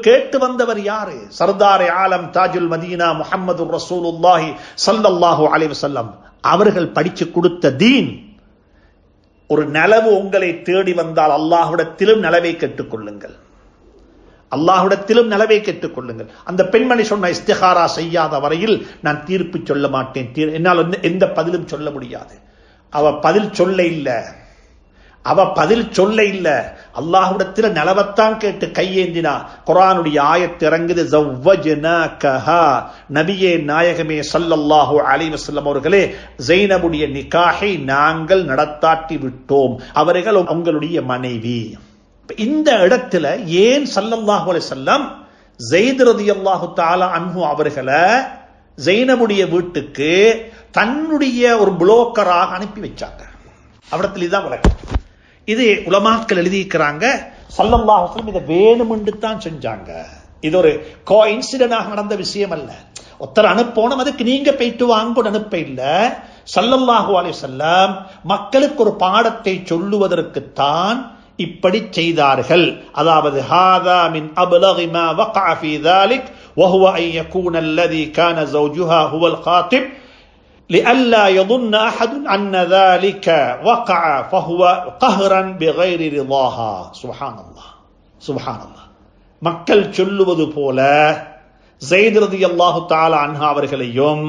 S3: கேட்டு வந்தவர் யாரு? சர்தாரே ஆலம் தாஜுல் மதீனா முஹம்மது ரசூலுல்லாஹி ஸல்லல்லாஹு அலைஹி வஸல்லம் அவர்கள் படிச்சு கொடுத்த தீன். ஒரு நலவு உங்களை தேடி வந்தால் அல்லாஹ்விடத்திலும் நலவை கேட்டுக்கொள்ளுங்கள், அந்த பெண்மணி சொன்ன, இஸ்திகாரா செய்யாத வரையில் நான் தீர்ப்பு சொல்ல மாட்டேன், என்னால் எந்த பதிலும் சொல்ல முடியாது. அவ பதில் சொல்ல இல்ல, அல்லாஹ்விடத்தில் நலவத்தான் கேட்டு கையேந்தினா. குர்ஆனுடைய ஆயத்து இறங்குது, ஸவ்வஜ்னாகஹா. நபியே நாயகமே ஸல்லல்லாஹு அலைஹி வஸல்லம் அவர்களே, ஸைனபுடைய நிக்காஹை நாங்கள் நடத்தாட்டி விட்டோம், அவர்கள் உங்களுடைய மனைவி. இந்த இடத்துல ஏன் ஸல்லல்லாஹு அலைஹி வஸல்லம் ஸைத் ரலியல்லாஹு தஆலா அன்ஹு அவர்களை ஸைனபுடைய வீட்டுக்கு தன்னுடைய ஒரு புரோக்கராக அனுப்பி வச்சாங்க? அவரிடத்தில் இதுதான் விளக்கம். இது உலமாக்கள் எழுதியிருக்கிறாங்க. ஸல்லல்லாஹு அலைஹி வஸல்லம் இதை வேணுமென்று தான் செஞ்சாங்க. இது ஒரு கோஇன்சிடென்டாக நடந்த விஷயம் அல்ல. ஒருத்தர் அனுப்பணும், அதுக்கு நீங்க போயிட்டு வாங்க அனுப்ப இல்ல. ஸல்லல்லாஹு அலைஹி வஸல்லம் மக்களுக்கு ஒரு பாடத்தை சொல்லுவதற்குத்தான் இப்படி செய்தார்கள். அதாவது ஹாதா மின் அப்லகி மா வகஅ ஃபீ ذلك وهو ان يكون الذي كان زوجها هو الخاطب. لئلا يظن أحد أن ذلك وقع فهو قهرا بغير رضاها. سبحان الله سبحان الله. மக்கள் சொல்லுவது போல ஸைத் ரலியல்லாஹு தஆலா அன்ஹா அவர்களையும்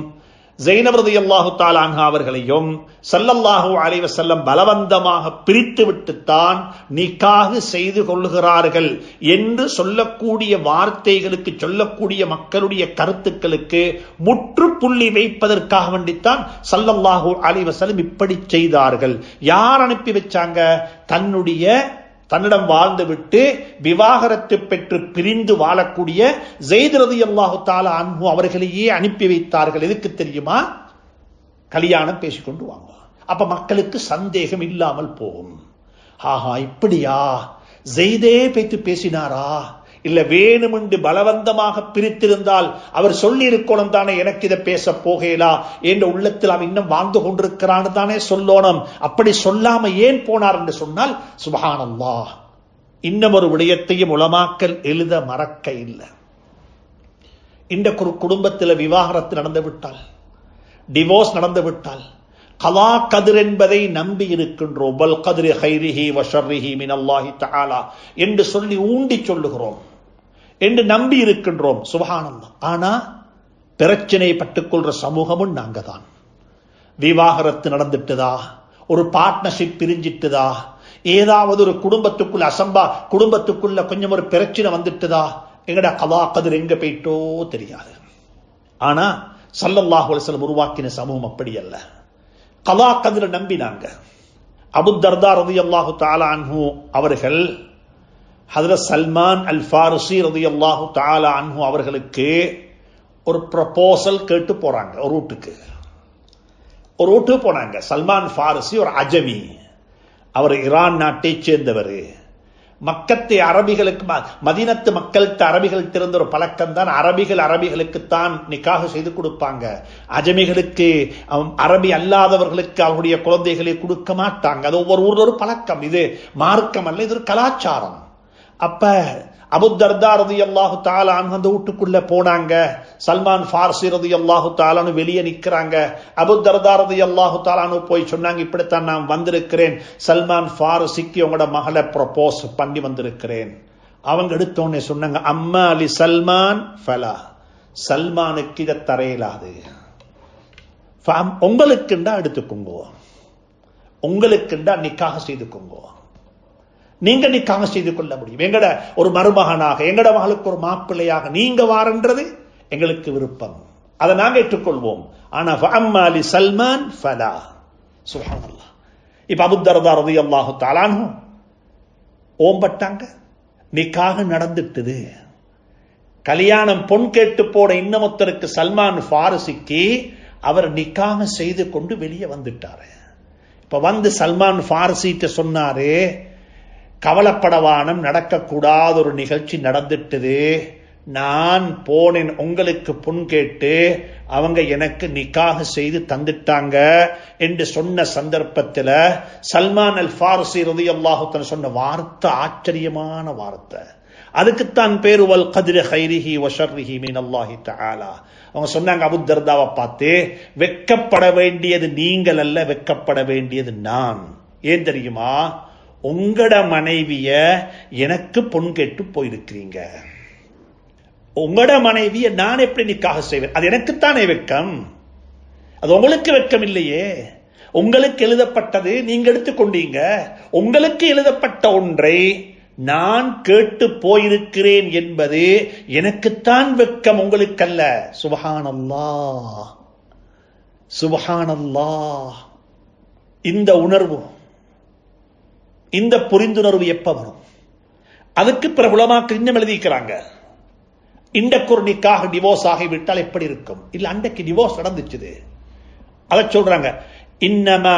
S3: ஸைனப் ரலியல்லாஹு தஆலா அன்ஹா அவர்களையும் ஸல்லல்லாஹு அலைஹி வஸல்லம் பலவந்தமாக பிரித்துவிட்டுத்தான் நிக்காஹ் செய்து கொள்கிறார்கள் என்று சொல்லக்கூடிய வார்த்தைகளுக்கு, சொல்லக்கூடிய மக்களுடைய கருத்துக்களுக்கு முற்றுப்புள்ளி வைப்பதற்காக வேண்டித்தான் ஸல்லல்லாஹு அலைஹி வஸல்லம் இப்படி செய்தார்கள். யார் அனுப்பி வச்சாங்க? தன்னிடம் வாழ்ந்து விட்டு விவாகரத்து பெற்று பிரிந்து வாழக்கூடிய ஸைத் ரலியல்லாஹு தஆலா அன்ஹு அவர்களையே அனுப்பி வைத்தார்கள். எதுக்கு தெரியுமா? கல்யாணம் பேசிக்கொண்டு வாங்க. அப்ப மக்களுக்கு சந்தேகம் இல்லாமல் போகும். ஆஹா, இப்படியா ஸைதே பேத்து பேசினாரா? இல்ல வேணுமென்று பலவந்தமாக பிரித்திருந்தால் அவர் சொல்லி இருக்கணும் தானே, எனக்கு இதை பேச போகலா என்ற உள்ளத்தில் அவன் இன்னும் வாழ்ந்து கொண்டிருக்கிறான்னு தானே சொல்லணும். அப்படி சொல்லாம ஏன் போனார் என்று சொன்னால், சுப்ஹானல்லாஹ், இன்னும் ஒரு விடயத்தையும் உலமாக்கல் எழுத மறக்க இல்லை. இந்த குடும்பத்தில் விவாகரத்து நடந்து விட்டால், டிவோர்ஸ் நடந்து விட்டால், கலா கதிர் என்பதை நம்பி இருக்கின்றோம். வல் கத்ரி கைரிஹி வ ஷர்ரிஹி மினல்லாஹி தஆலா என்று சொல்லி ஊண்டி சொல்லுகிறோம், என்று நம்பி இருக்கின்றோம். சுப்ஹானல்லாஹ். ஆனா பிரச்சனை பட்டுக்கொள்ற சமூகமும் நாங்க தான். விவாகரத்து நடந்துட்டுதா, ஒரு பார்ட்னர்ஷிப் பிரிஞ்சிட்டுதா, ஏதாவது ஒரு குடும்பத்துக்குள்ள கொஞ்சம் ஒரு பிரச்சனை வந்துட்டுதா, எங்கடா கலா கதிர் எங்க போயிட்டோ தெரியாது. ஆனா ஸல்லல்லாஹு அலைஹி வஸல்லம் உருவாக்கின சமூகம் அப்படி அல்ல. கலா கதிர நம்பினாங்க. அபூ தர்தா ரலியல்லாஹு தஆலா அன்ஹு அவர்கள் ஹஜ்ரத் சல்மான் அல் ஃபாரிஸி ரலியல்லாஹு தஆலா அன்ஹு அவர்களுக்கு ஒரு ப்ரொபோசல் கேட்டு போறாங்க. ஒரு வீட்டுக்கு போனாங்க. சல்மான் ஃபாரிஸி ஒரு அஜமி, அவர் ஈரான் நாட்டை சேர்ந்தவர். மக்கத்தை அரபிகளுக்கு, மதீனத்து மக்கள்கிட்ட அரபிகள் திறந்த ஒரு பழக்கம் தான், அரபிகளுக்குத்தான் நிக்காஹ் செய்து கொடுப்பாங்க. அஜமிகளுக்கு, அரபி அல்லாதவர்களுக்கு அவருடைய குழந்தைகளை கொடுக்க மாட்டாங்க. அது ஒவ்வொரு ஊர்ல ஒரு பழக்கம். இது மார்க்கம் அல்ல, இது ஒரு கலாச்சாரம். அப்ப அபூ தர்தா ரலியல்லாஹு தஆலா அன்ஹு அந்த வீட்டுக்குள்ள போனாங்க. சல்மான் ஃபாரிஸி ரலியல்லாஹு தஆலா அன்ஹு வெளியே நிக்கிறாங்க. அபூ தர்தா ரலியல்லாஹு தஆலா அன்ஹு போய் சொன்னாங்க, இப்படித்தான் நான் வந்திருக்கிறேன், சல்மான் ஃபாரிஸிக்கு உங்களோட மகளை ப்ரொபோஸ் பண்ணி வந்திருக்கிறேன். அவங்க எடுத்தோடனே சொன்னாங்க, அம்மா லி சல்மான் ஃபலா, சல்மானுக்கு இதை தரையிலாது, உங்களுக்குண்டா எடுத்துக்கோங்க, உங்களுக்குண்டா நிக்காஹ் செய்துக்கோங்க, நீங்க நிக்காஹ் செய்து கொள்ள முடியும். எங்கட ஒரு மருமகனாக, எங்கட மகளுக்கு ஒரு மாப்பிள்ளையாக நீங்க வாரன்றது எங்களுக்கு விருப்பம், அதை நாங்க ஏற்றுக்கொள்வோம். ஆனா ஃபஅம்மா லி சல்மான் ஃபலா. சுப்ஹானல்லாஹ். இப்ப அபூ தர்தா ரலியல்லாஹு தஆலா அன்ஹு ஓம்பட்டாங்க. நிக்காஹ் நடந்துட்டது. கல்யாணம் பொன் கேட்டு போட இன்னமொத்தருக்கு சல்மான் ஃபாரிஸிக்கு அவர் நிக்காஹ் செய்து கொண்டு வெளியே வந்துட்டாரு. இப்ப வந்து சல்மான் ஃபாரிஸிட்ட சொன்னாரு, கவலைப்படவானம், நடக்கக்கூடாத ஒரு நிகழ்ச்சி நடந்துட்டது, நான் போனேன் உங்களுக்கு பொன் கேட்டு, அவங்க எனக்கு நிக்காஹ் செய்து தந்துட்டாங்க என்று சொன்ன சந்தர்ப்பத்தில் சல்மான் அல் ஃபாரிஸி ரலியல்லாஹு தஆலா சொன்ன வார்த்தை ஆச்சரியமான வார்த்தை. அதுக்குத்தான் பேரு வல் கத்ரி கைரிஹி வ ஷர்ரிஹி மினல்லாஹி தஆலா. அவங்க சொன்னாங்க அபூ தர்தாவை பார்த்து, வெக்கப்பட வேண்டியது நீங்கள் அல்ல, வெக்கப்பட வேண்டியது நான். ஏன் தெரியுமா? உங்களோட மனைவிய எனக்கு பொன் கேட்டு போயிருக்கிறீங்க, உங்களோட மனைவிய நான் எப்படி நிக்காஹ் செய்வேன்? அது எனக்குத்தானே வெக்கம், அது உங்களுக்கு வெக்கம் இல்லையே. உங்களுக்கு எழுதப்பட்டது நீங்க எடுத்துக்கொண்டீங்க. உங்களுக்கு எழுதப்பட்ட ஒன்றை நான் கேட்டு போயிருக்கிறேன் என்பது எனக்குத்தான் வெக்கம், உங்களுக்கல்ல. சுப்ஹானல்லாஹ் சுப்ஹானல்லாஹ். இந்த உணர்வு, இந்த புரிந்துணர்வு எப்ப வரும்? அதுக்கு பிறகு உலமாக்கள் இன்னும் எழுதிக்கிறாங்க, இன்றைக்கு ஒரு நிக்காஹ் டிவோர்ஸ் ஆகிவிட்டால் எப்படி இருக்கும்? இல்ல, அன்றைக்கு டிவோர்ஸ் நடந்துச்சு, அதை சொல்றாங்க. இன்னமா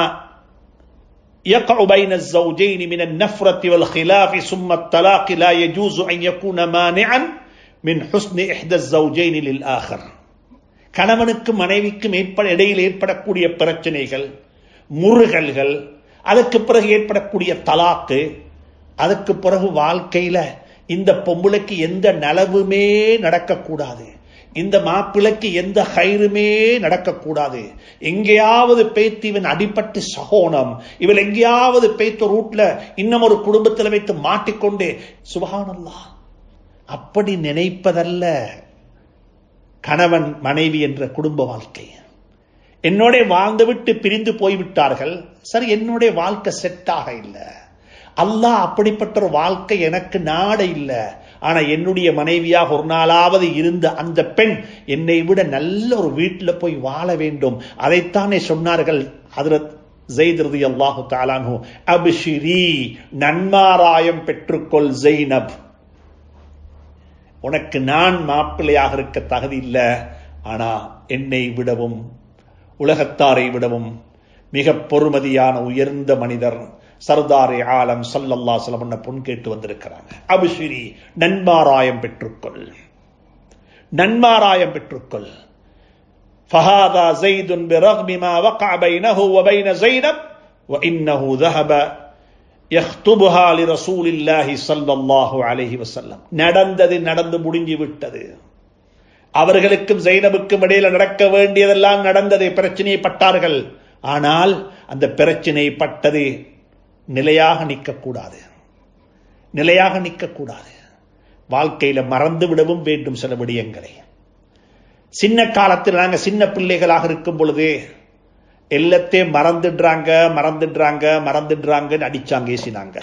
S3: يقع بين الزوجين من النفرة والخلاف ثم الطلاق لا يجوز أن يكون مانعا من حسن إحدى الزوجين للآخر. கணவனுக்கு மனைவிக்கும் இடையில் ஏற்படக்கூடிய பிரச்சனைகள், முறுகல்கள், அதுக்கு பிறகு ஏற்படக்கூடிய தலாக்கு, அதுக்கு பிறகு வாழ்க்கையில இந்த பொம்பளைக்கு எந்த நலவுமே நடக்கக்கூடாது, இந்த மாப்பிளைக்கு எந்த ஹைருமே நடக்கக்கூடாது. எங்கேயாவது பேய்த்து இவன் அடிபட்டு சகோனம், இவள் எங்கேயாவது பேய்த்த ரூட்ல இன்னும் ஒரு குடும்பத்தில் வைத்து மாட்டிக்கொண்டு, சுப்ஹானல்லாஹ், அப்படி நினைப்பதல்ல கணவன் மனைவி என்ற குடும்ப வாழ்க்கை. என்னோட வாழ்ந்துவிட்டு பிரிந்து போய்விட்டார்கள், சரி, என்னோட வாழ்க்கை செட்டாக இல்லை, அல்லாஹ் அப்படிப்பட்ட ஒரு வாழ்க்கை எனக்கு நாட இல்லை. ஆனா என்னுடைய மனைவியாக ஒரு நாளாவது இருந்த அந்த பெண் என்னை விட நல்ல ஒரு வீட்டில் போய் வாழ வேண்டும். அதைத்தானே சொன்னார்கள் ஹஜ்ரத் ஸைத் ரலியல்லாஹு தஆலா அன்ஹு, அப்ஷிரி, நன்மாராயம் பெற்றுக்கொள் ஸைனப், உனக்கு நான் மாப்பிள்ளையாக இருக்க தகுதி இல்லை, ஆனா என்னை விடவும் உலகத்தாரை விடவும் மிக பொறுமதியான உயர்ந்த மனிதர் சர்தாரே ஆலம் ஸல்லல்லாஹு அலைஹி வஸல்லம் பொன் கேட்டு வந்திருக்கிறாங்க. அப்ஷிரி, நன்மாராயம் பெற்றுக்கொள், நன்மாராயம் பெற்றுக்கொள். ஃபஹாதா ஸைதுன் பிரக்மி மா வகஅ பைனஹு வ பைன ஸைனப் வ இன்னஹு ذهب யக்துபுஹா லிரசூலில்லாஹி ஸல்லல்லாஹு அலைஹி வஸல்லம். நடந்து முடிஞ்சு விட்டது. அவர்களுக்கும் ஸைனபுக்கும் இடையில நடக்க வேண்டியதெல்லாம் நடந்தது. பிரச்சனையை பட்டார்கள். ஆனால் அந்த பிரச்சனை பட்டது நிலையாக நிற்கக்கூடாது, நிலையாக நிற்கக்கூடாது. வாழ்க்கையில மறந்து விடவும் வேண்டும் சில விடயங்களை. சின்ன காலத்தில் நாங்க சின்ன பிள்ளைகளாக இருக்கும் பொழுது எல்லாத்தையும் மறந்துடுறாங்க அடிச்சாங்க, ஏசினாங்க.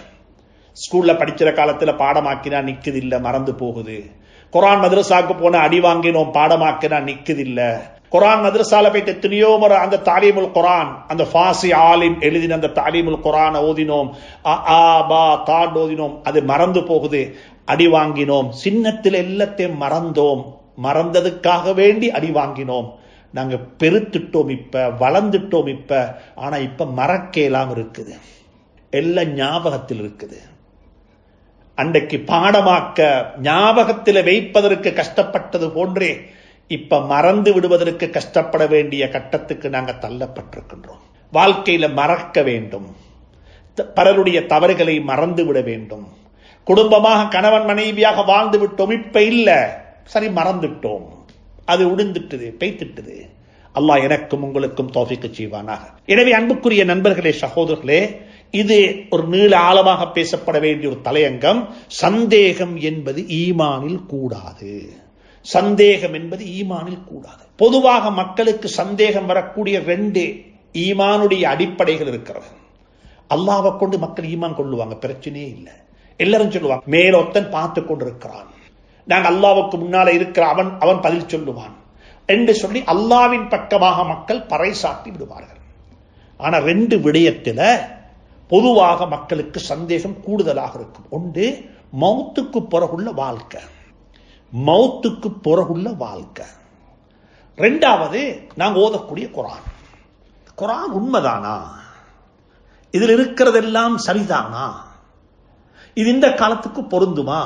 S3: ஸ்கூல்ல படிக்கிற காலத்துல பாடமாக்கினா நிக்குது இல்ல, மறந்து போகுது. குர்ஆன் மதரசாக்கு போன அடி வாங்கினோம், பாடமாக்கினா நிக்குது இல்ல. குர்ஆன் மதரசால போய் எத்தனையோ முறை அந்த தாலீமுல் குர்ஆன், அந்த ஃபாசி ஆலிம் எழுதின அந்த தாலீமுல் குர்ஆன் ஓதினோம், அ பா தாட் ஓதினோம், அது மறந்து போகுது, அடி வாங்கினோம். சின்னத்தில் எல்லாத்தையும் மறந்ததுக்காக வேண்டி அடி வாங்கினோம். நாங்க பெருத்துட்டோம், இப்ப வளர்ந்துட்டோம் இப்ப. ஆனா இப்ப மறக்கலாம் இருக்குது, எல்லாம் ஞாபகத்தில் இருக்குது. அன்றைக்கு பாடமாக்க ஞாபகத்தில் வைப்பதற்கு கஷ்டப்பட்டது போன்றே இப்ப மறந்து விடுவதற்கு கஷ்டப்பட வேண்டிய கட்டத்துக்கு நாங்க தள்ளப்பட்டிருக்கின்றோம். வாழ்க்கையில மறக்க வேண்டும், பலருடைய தவறுகளை மறந்து விட வேண்டும். குடும்பமாக கணவன் மனைவியாக வாழ்ந்து விட்டோம், இப்ப இல்ல, சரி, மறந்துட்டோம், அது உடிந்துட்டது, பெய்த்துட்டது. அல்லாஹ் எனக்கும் உங்களுக்கும் தௌஃபீக் செய்வானாக. எனவே அன்புக்குரிய நண்பர்களே, சகோதரர்களே, இது ஒரு நீள ஆழமாக பேசப்பட வேண்டிய ஒரு தலையங்கம். சந்தேகம் என்பது ஈமானில் கூடாது. சந்தேகம் என்பது ஈமானில் கூடாது. பொதுவாக மக்களுக்கு சந்தேகம் வரக்கூடிய 2 ஈமானுடைய அடிப்படைகள் இருக்கிறது. அல்லாஹ்வை கொண்டு மக்கள் ஈமான் கொள்ளுவாங்க, பிரச்சனையே இல்லை. எல்லாரும் சொல்லுவாங்க, மேலொத்தன் பார்த்து கொண்டிருக்கிறான், நாங்கள் அல்லாஹ்வுக்கு முன்னால இருக்கிற அவன் பதில் சொல்லுவான் என்று சொல்லி அல்லாஹ்வின் பக்கமாக மக்கள் பறைசாட்டி விடுவார்கள். ஆனா 2 விடயத்தில பொதுவாக மக்களுக்கு சந்தேகம் கூடுதலாக இருக்கும். ஒன்று, மௌத்துக்கு பிறகுள்ள வாழ்க்கை, மௌத்துக்கு பிறகுள்ள வாழ்க்கை. 2வது, நாங்கள் ஓதக்கூடிய குர்ஆன், குர்ஆன் உண்மைதானா, இதில் இருக்கிறதெல்லாம் சரிதானா, இது இந்த காலத்துக்கு பொருந்துமா,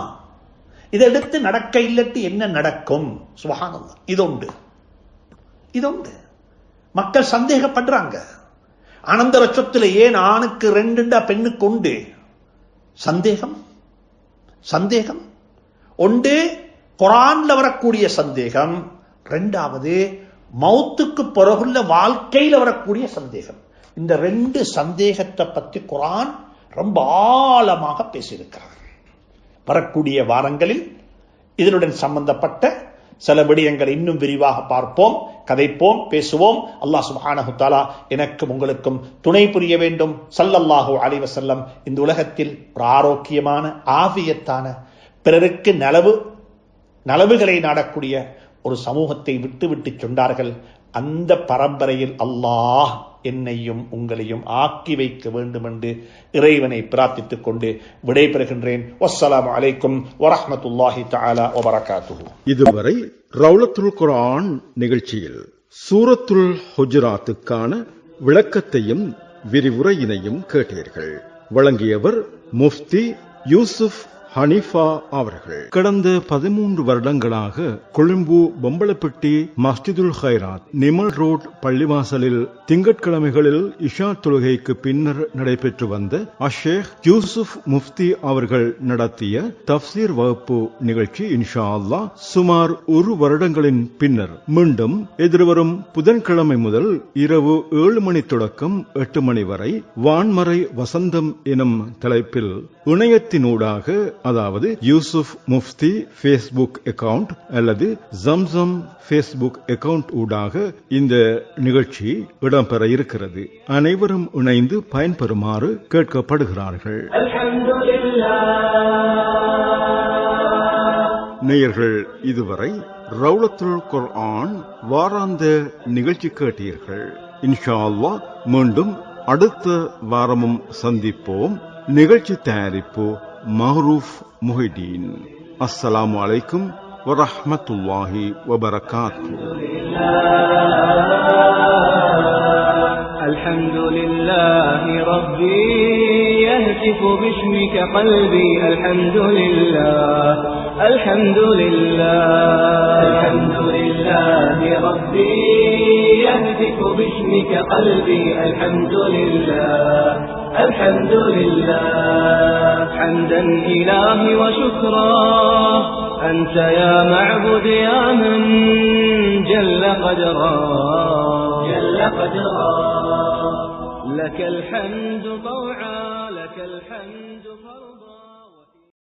S3: இதை எடுத்து நடக்க இல்லட்டு என்ன நடக்கும், சுப்ஹானல்லாஹ். இதொண்டு மக்கள் சந்தேகப்படுறாங்க. அனந்தர சொத்துல ஏன் ஆணுக்கு 2 பெண்ணுக்கு 1? சந்தேகம். ஒன்று குர்ஆன்ல வரக்கூடிய சந்தேகம், 2வது மௌத்துக்கு பிறகுள்ள வாழ்க்கையில் வரக்கூடிய சந்தேகம். இந்த 2 சந்தேகத்தை பற்றி குர்ஆன் ரொம்ப ஆழமாக பேசியிருக்கிறார். வரக்கூடிய வாரங்களில் இதனுடன் சம்பந்தப்பட்ட சில விடயங்களை இன்னும் விரிவாக பார்ப்போம், கதைப்போம், பேசுவோம். அல்லாஹ் சுப்ஹானஹு தஆலா எனக்கும் உங்களுக்கும் துணை புரிய வேண்டும். ஸல்லல்லாஹு அலைஹி வஸல்லம் இந்த உலகத்தில் ஒரு ஆரோக்கியமான, ஆஃபியத்தான, பிறருக்கு நலவுகளை நாடக்கூடிய ஒரு சமூகத்தை விட்டு சொன்னார்கள். அந்த பரம்பரையில் அல்லாஹ் என்னையும் உங்களையும் ஆக்கி வைக்க வேண்டும் என்று இறைவனை பிரார்த்தித்துக் கொண்டு விடைபெறுகின்றேன். வஸ்ஸலாமு அலைக்கும் வரஹ்மத்துல்லாஹி தஆலா வபரகாத்துஹு.
S2: இதுவரை ரௌலத்துல் குர்ஆன் நிகழ்ச்சியில் சூரத்துல் ஹுஜராத்துக்கான விளக்கத்தையும் விரிவுரையினையும் கேட்டீர்கள். வழங்கியவர் முஃப்தி யூசுப் ஹனிஃபா அவர்கள் கடந்த 13 வருடங்களாக கொழும்பு பொம்பலப்பட்டி மஸ்ஜிதுல் ஹைராத் நிமல் ரோட் பள்ளிவாசலில் திங்கட்கிழமைகளில் இஷா தொழுகைக்கு பின்னர் நடைபெற்று வந்த அஷேக் யூசுப் முஃப்தி அவர்கள் நடத்திய தப்சீர் வகுப்பு நிகழ்ச்சி இன்ஷா அல்லாஹ் சுமார் 1 வருடங்களின் பின்னர் மீண்டும் எதிர்வரும் புதன்கிழமை முதல் இரவு 7 மணி தொடக்கம் 8 மணி வரை வான்மறை வசந்தம் எனும் தலைப்பில் இணையத்தினூடாக, அதாவது யூசுப் முஃப்தி ஃபேஸ்புக் அக்கவுண்ட் அல்லது ஜம்சம் ஃபேஸ்புக் அக்கவுண்ட் ஊடாக இந்த நிகழ்ச்சி இடம்பெற இருக்கிறது. அனைவரும் இணைந்து பயன்பெறுமாறு கேட்கப்படுகிறார்கள். நேயர்கள் இதுவரை ரவுலத்துல் குர்ஆன் வாராந்த நிகழ்ச்சி கேட்டீர்கள். இன்ஷா அல்லாஹ் மீண்டும் அடுத்த வாரமும் சந்திப்போம். நிகழ்ச்சி தயாரிப்பு மஹ்ரூஃப் முஹிதீன். அஸ்ஸலாமு அலைக்கும் வரஹ்மத்துல்லாஹி வபரகாத்துஹு.
S1: அல்ஹம்துலில்லாஹி ரப்பி யஹ்திஃபு பிஸ்மிக கல்பி. அல்ஹம்துலில்லாஹ் அல்ஹம்துலில்லாஹ் அல்ஹம்துலில்லாஹி ரப்பி யஹ்திஃபு பிஸ்மிக கல்பி. அல்ஹம்துலில்லாஹ் الحمد لله حمدا إلهي وشكرا. أنت يا معبد يا من جل قدرا لك الحمد طوعا لك الحمد فرضا.